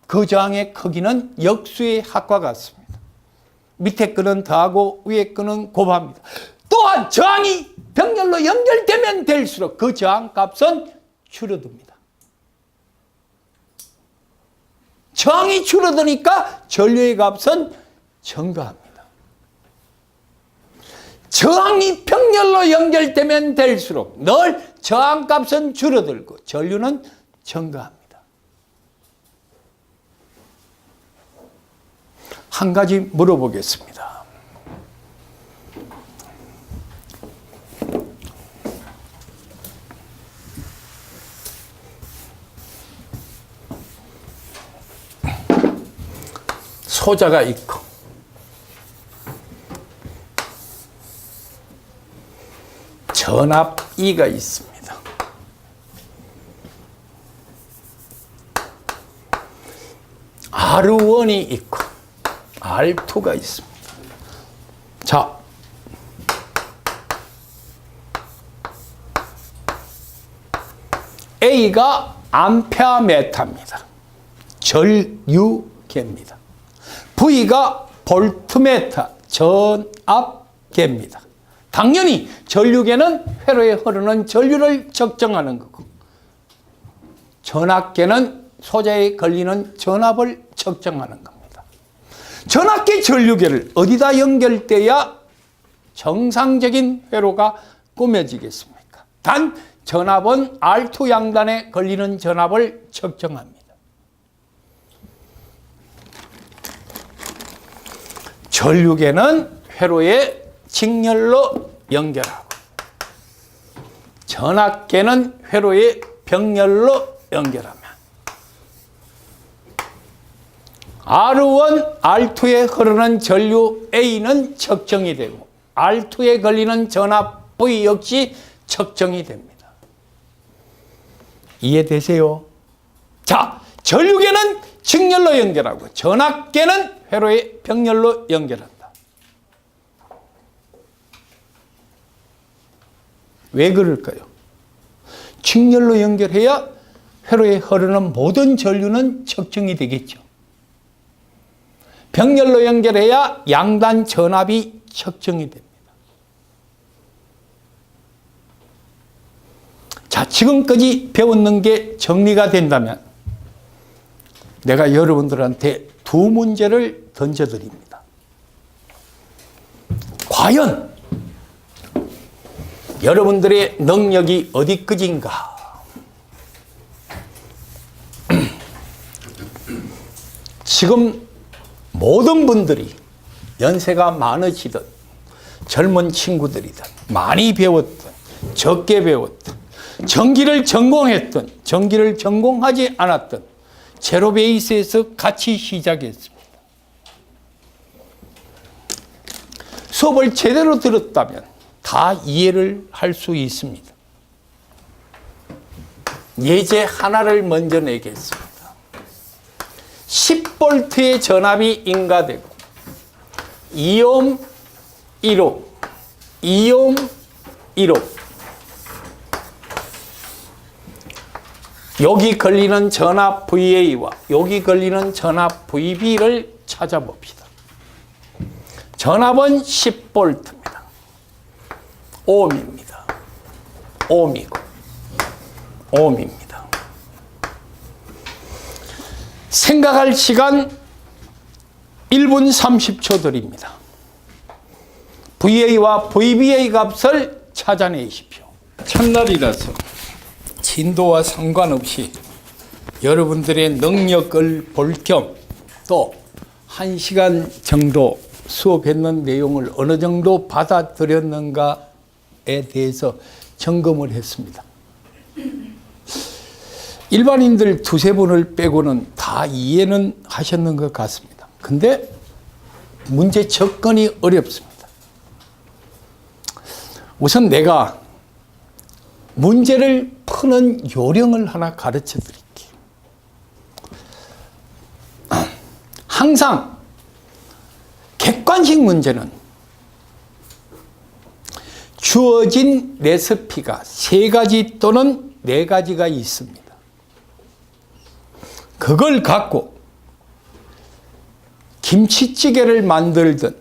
그 저항의 크기는 역수의 합과 같습니다. 밑에 거는 더하고 위에 거는 곱합니다. 또한 저항이 병렬로 연결되면 될수록 그 저항값은 줄어듭니다. 저항이 줄어드니까 전류의 값은 증가합니다. 저항이 병렬로 연결되면 될수록 늘 저항값은 줄어들고 전류는 증가합니다. 한 가지 물어보겠습니다. 소자가 있고 전압 E가 있습니다. R1이 있고 R2가 있습니다. 자, A가 암페어미터입니다. 전류계입니다. V가 볼트미터, 전압계입니다. 당연히 전류계는 회로에 흐르는 전류를 측정하는 거고 전압계는 소재에 걸리는 전압을 측정하는 겁니다. 전압계 전류계를 어디다 연결돼야 정상적인 회로가 꾸며지겠습니까? 단 전압은 R2 양단에 걸리는 전압을 측정합니다. 전류계는 회로에 직렬로 연결하고 전압계는 회로에 병렬로 연결하면 R1, R2에 흐르는 전류 A는 측정이 되고 R2에 걸리는 전압 V 역시 측정이 됩니다. 이해되세요? 자, 전류계는 직렬로 연결하고 전압계는 회로에 병렬로 연결한다. 왜 그럴까요? 직렬로 연결해야 회로에 흐르는 모든 전류는 측정이 되겠죠. 병렬로 연결해야 양단 전압이 측정이 됩니다. 자, 지금까지 배웠는 게 정리가 된다면 내가 여러분들한테 두 문제를 던져드립니다. 과연 여러분들의 능력이 어디까지인가? 지금 모든 분들이 연세가 많으시든 젊은 친구들이든 많이 배웠든 적게 배웠든 전기를 전공했든 전기를 전공하지 않았든 제로 베이스에서 같이 시작했습니다. 수업을 제대로 들었다면 다 이해를 할 수 있습니다. 예제 하나를 먼저 내겠습니다. 10V의 전압이 인가되고 2옴 1옴 2옴 1옴 여기 걸리는 전압 VA와 여기 걸리는 전압 VB를 찾아봅시다. 전압은 10V입니다. 옴입니다. 옴이고 옴입니다. 생각할 시간 1분 30초 드립니다. VA와 VBA 값을 찾아내십시오. 첫날이라서 진도와 상관없이 여러분들의 능력을 볼 겸 또 1시간 정도 수업했는 내용을 어느 정도 받아들였는가에 대해서 점검을 했습니다. 일반인들 두세 분을 빼고는 다 이해는 하셨는 것 같습니다. 근데 문제 접근이 어렵습니다. 우선 내가 문제를 푸는 요령을 하나 가르쳐 드릴게요. 항상 객관식 문제는 주어진 레시피가 3가지 또는 4가지가 있습니다. 그걸 갖고 김치찌개를 만들든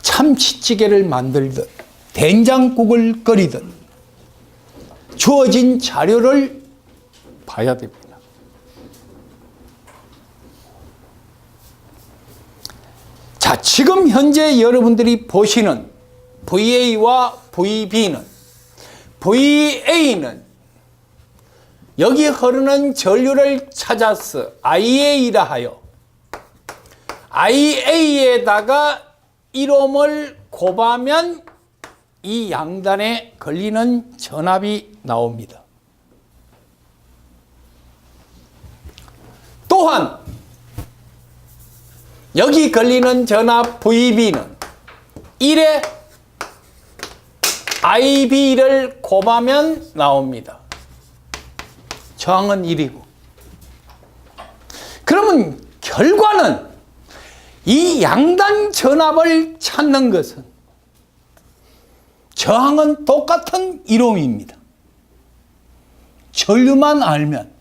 참치찌개를 만들든 된장국을 끓이든 주어진 자료를 봐야 됩니다. 자, 지금 현재 여러분들이 보시는 VA와 VB는 VA는 여기 흐르는 전류를 찾아서 IA라 하여 IA에다가 1옴을 곱하면 이 양단에 걸리는 전압이 나옵니다. 또한 여기 걸리는 전압 VB는 1에 IB를 곱하면 나옵니다. 저항은 1이고. 그러면 결과는 이 양단 전압을 찾는 것은 저항은 똑같은 1옴입니다. 전류만 알면,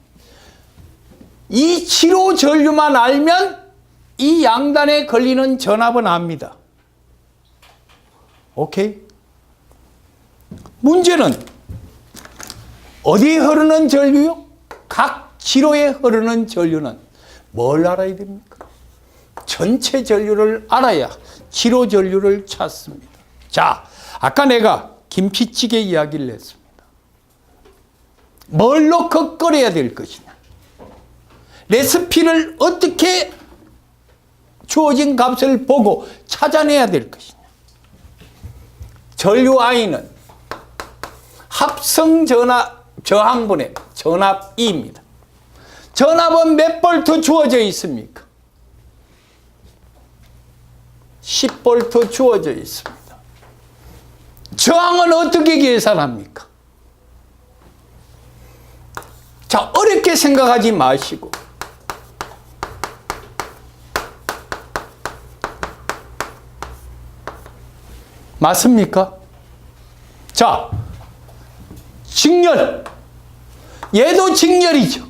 이 지로 전류만 알면 이 양단에 걸리는 전압은 압니다. 오케이? 문제는 어디에 흐르는 전류요? 각 지로에 흐르는 전류는 뭘 알아야 됩니까? 전체 전류를 알아야 지로 전류를 찾습니다. 자, 아까 내가 김치찌개 이야기를 했습니다. 뭘 넣고 끓여야 될 것이냐? 레시피를 어떻게 주어진 값을 보고 찾아내야 될 것이냐? 전류 I는 합성 저항분의 전압 E입니다. 전압은 몇 볼트 주어져 있습니까? 10볼트 주어져 있습니다. 저항은 어떻게 계산합니까? 자, 어렵게 생각하지 마시고 맞습니까? 자, 직렬. 얘도 직렬이죠.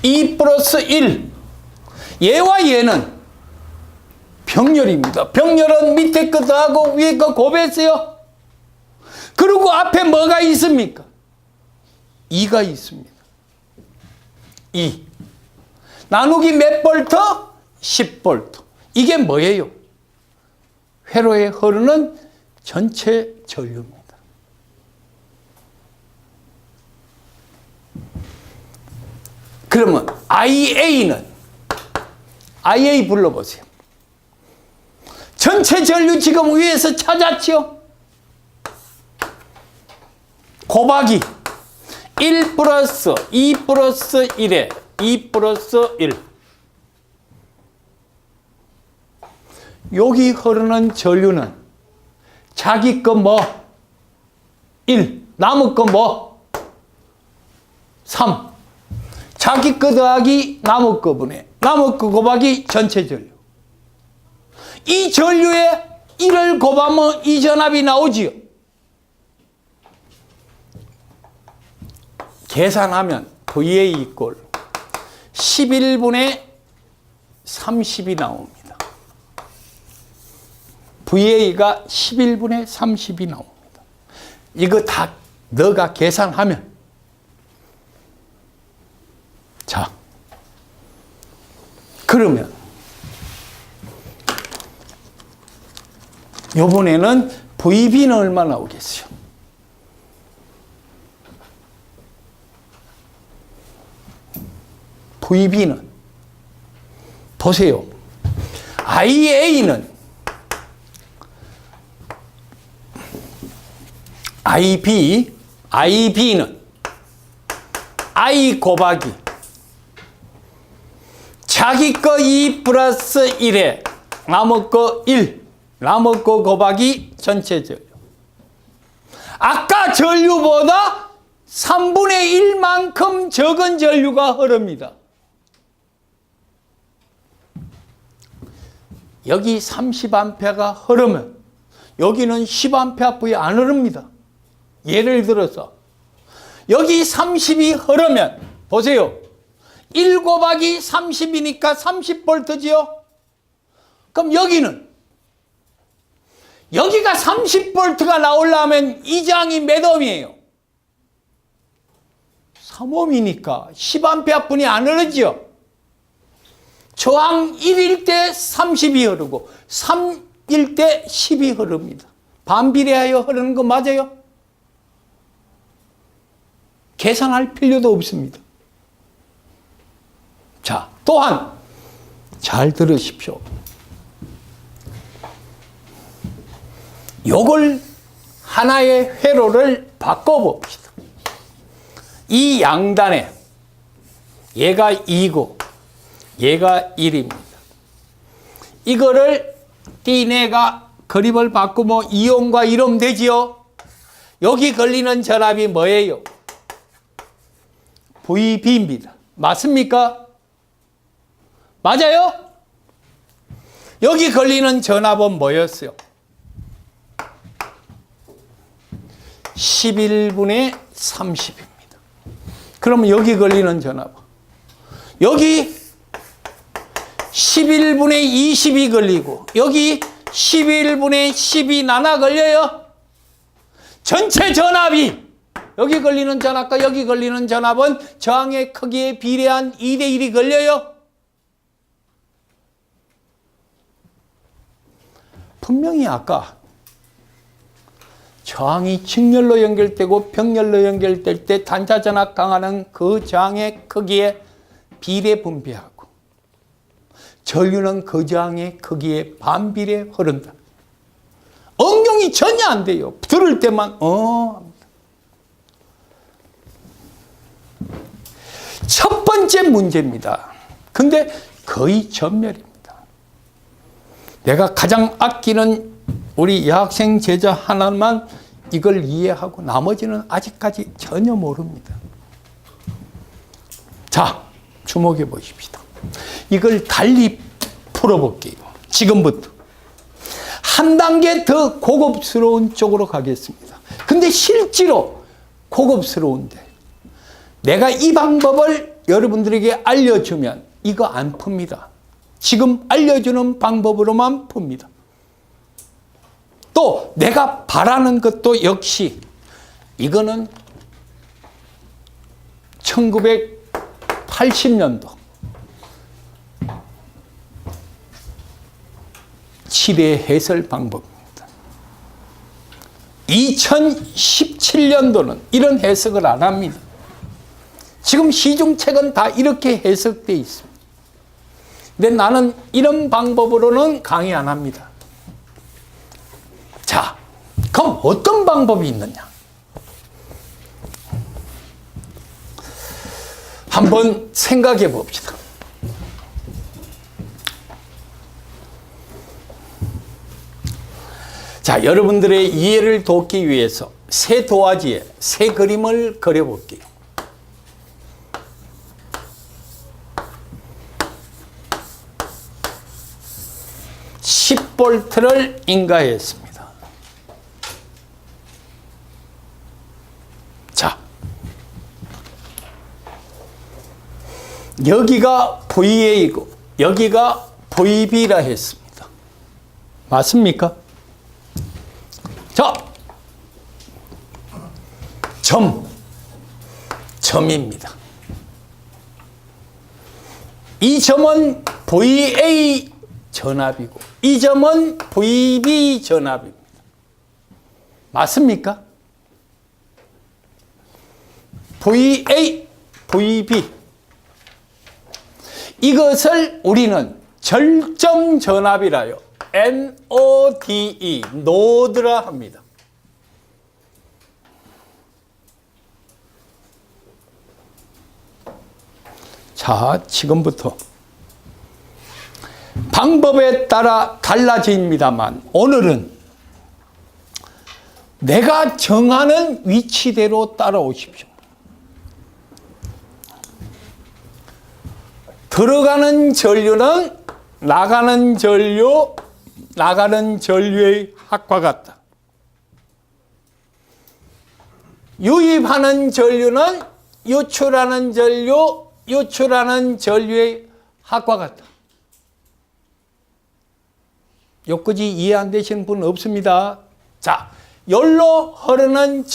2 플러스 1. 얘와 얘는 병렬입니다. 병렬은 밑에 거 더하고 위에 거 곱했어요. 그리고 앞에 뭐가 있습니까? 2가 있습니다. 2. 나누기 몇 볼트? 10볼트. 이게 뭐예요? 회로에 흐르는 전체 전류입니다. 그러면 IA 불러보세요. 전체 전류 지금 위에서 찾았죠? 곱하기 1 플러스 2 플러스 1에 2 플러스 1. 여기 흐르는 전류는 자기 거 뭐? 1. 남의 거 뭐? 3. 자기 거 더하기 남의 거 분의 남의 거 곱하기 전체 전류. 이 전류에 1을 곱하면 이 전압이 나오지요. 계산하면 VA 이꼴 11분의 30이 나옵니다. VA가 11분의 30이 나옵니다. 이거 다 너가 계산하면 자, 그러면 이번에는 VB는 얼마 나오겠어요? VB는 보세요. IA는 IB는 I 곱하기 자기 거 2 플러스 1에 남의 거 1, 남의 거 곱하기 전체 전류. 아까 전류보다 3분의 1만큼 적은 전류가 흐릅니다. 여기 30A가 흐르면 여기는 10A 안 흐릅니다. 예를 들어서 여기 30이 흐르면 보세요. 1 곱하기 30이니까 30V지요? 그럼 여기가 30V가 나오려면 이 장이 몇 ohm이에요? 3ohm이니까 10A 안 흐르지요? 저항 1일 때 30이 흐르고 3일 때 10이 흐릅니다. 반비례하여 흐르는 거 맞아요? 계산할 필요도 없습니다. 자, 또한 잘 들으십시오. 요걸 하나의 회로를 바꿔봅시다. 이 양단에 얘가 2고 얘가 1입니다. 이거를 띠내가 그립을 바꾸면 2옴과 1옴 되지요? 여기 걸리는 전압이 뭐예요? VB입니다. 맞습니까? 맞아요? 여기 걸리는 전압은 뭐였어요? 11분의 30입니다. 그러면 여기 걸리는 전압은 여기 11분의 20이 걸리고 여기 11분의 10이 나눠 걸려요. 전체 전압이 여기 걸리는 전압과 여기 걸리는 전압은 저항의 크기에 비례한 2대 1이 걸려요. 분명히 아까 저항이 직렬로 연결되고 병렬로 연결될 때 단자 전압 강하는 그 저항의 크기에 비례 분배하고 전류는 그 저항의 크기에 반비례 흐른다. 응용이 전혀 안 돼요. 들을 때만 합니다. 첫 번째 문제입니다. 근데 거의 전멸입니다. 내가 가장 아끼는 우리 여학생 제자 하나만 이걸 이해하고 나머지는 아직까지 전혀 모릅니다. 자, 주목해 보십시다. 이걸 달리 풀어볼게요. 지금부터 한 단계 더 고급스러운 쪽으로 가겠습니다. 근데 실제로 고급스러운데 내가 이 방법을 여러분들에게 알려주면 이거 안 풉니다. 지금 알려주는 방법으로만 풉니다. 또 내가 바라는 것도 역시 이거는 1980년도 지대 해설 방법입니다. 2017년도는 이런 해석을 안 합니다. 지금 시중책은 다 이렇게 해석되어 있습니다. 근데 나는 이런 방법으로는 강의 안 합니다. 자, 그럼 어떤 방법이 있느냐? 한번 생각해 봅시다. 자, 여러분들의 이해를 돕기 위해서 새 도화지에 새 그림을 그려볼게요. 10볼트를 인가했습니다. 자, 여기가 VA이고 여기가 VB라 했습니다. 맞습니까? 자, 점입니다. 이 점은 VA 전압이고 이 점은 VB 전압입니다. 맞습니까? VA, VB. 이것을 우리는 절점 전압이라요. NODE, 노드라 합니다. 자, 지금부터 방법에 따라 달라집니다만 오늘은 내가 정하는 위치대로 따라오십시오. 들어가는 전류는 나가는 전류의 합과 같다. 유입하는 전류는 유출하는 전류의 합과 같다. 여기까지 이해 안 되시는 분 없습니다. 자, 열로 흐르는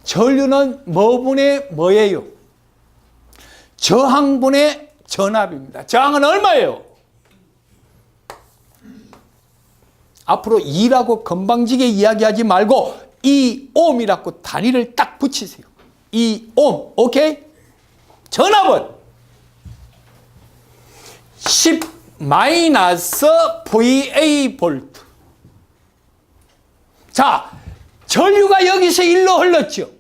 전류는 뭐분의 뭐예요? 저항분의 전압입니다. 저항은 얼마예요? 앞으로 2라고 건방지게 이야기하지 말고 2옴이라고 단위를 딱 붙이세요. 2옴, 오케이? 전압은 10 마이너스 VA 볼트. 자, 전류가 여기서 일로 흘렀죠.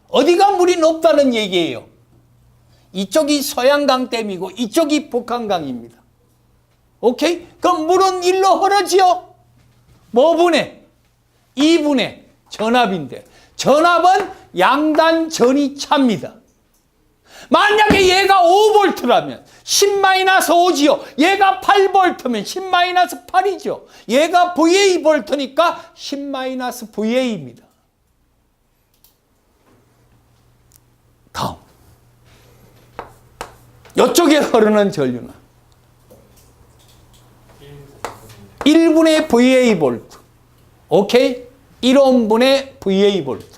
어디가 물이 높다는 얘기예요? 이쪽이 소양강댐이고 이쪽이 북한강입니다. 오케이? 그럼 물은 일로 흐르지요? 뭐분의? 2분의 전압인데 전압은 양단 전이 찹니다. 만약에 얘가 5볼트라면 10-5지요. 얘가 8볼트면 10-8이죠. 얘가 VA 볼트니까 10-VA입니다. 다음. 이쪽에 흐르는 전류는 1분의 VA 볼트. 오케이? 1옴분의 VA 볼트.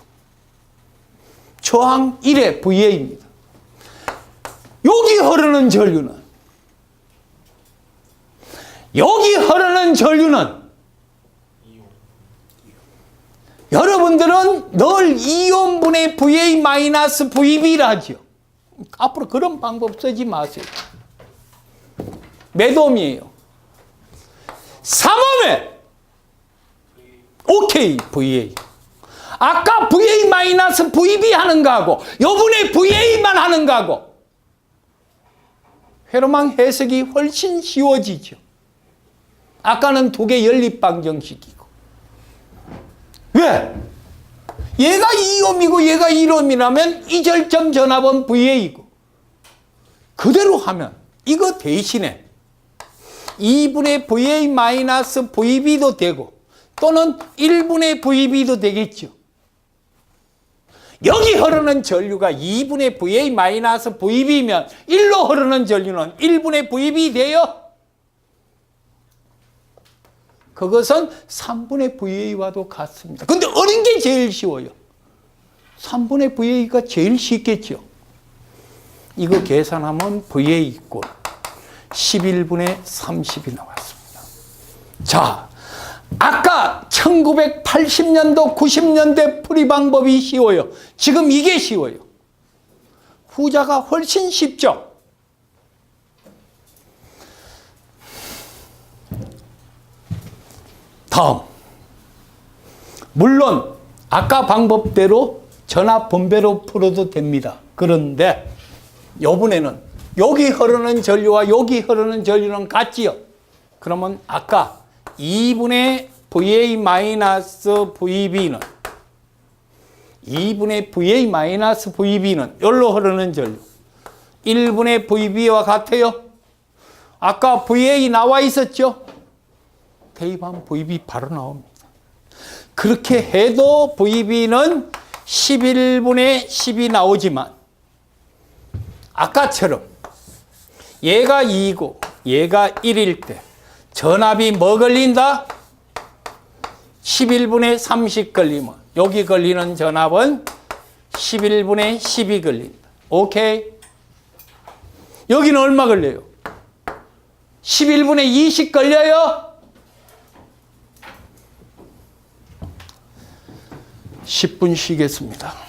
저항 1의 VA입니다. 여기 흐르는 전류는 여러분들은 늘 2옴분의 VA-VB라 하죠. 앞으로 그런 방법 쓰지 마세요. 몇 옴이에요? 3옴에 오케이, VA. 아까 VA-VB 하는 거하고 요번에 VA만 하는 거하고 회로망 해석이 훨씬 쉬워지죠. 아까는 두 개 연립방정식이고. 왜? 얘가 2옴이고 얘가 1옴이라면 이 절점 전압은 VA이고 그대로 하면 이거 대신에 2분의 VA-VB도 되고 또는 1분의 VB도 되겠죠. 여기 흐르는 전류가 2분의 VA-VB면 1로 흐르는 전류는 1분의 VB 돼요? 그것은 3분의 VA와도 같습니다. 근데 어느 게 제일 쉬워요? 3분의 VA가 제일 쉽겠죠. 이거 계산하면 VA 이꼴 11분의 30이 나왔습니다. 자, 아까 1980년도, 90년대 풀이 방법이 쉬워요. 지금 이게 쉬워요. 후자가 훨씬 쉽죠. 다음, 물론 아까 방법대로 전압 분배로 풀어도 됩니다. 그런데 이번에는 여기 흐르는 전류와 여기 흐르는 전류는 같지요. 그러면 아까 2분의 VA-VB는 2분의 VA-VB는 여기로 흐르는 전류 1분의 VB와 같아요. 아까 VA 나와 있었죠. 대입하면 VB 바로 나옵니다. 그렇게 해도 VB는 11분의 10이 나오지만 아까처럼 얘가 2고 얘가 1일 때 전압이 뭐 걸린다? 11분의 30 걸리면 여기 걸리는 전압은 11분의 10이 걸린다. 오케이? 여기는 얼마 걸려요? 11분의 20 걸려요? 10분 쉬겠습니다.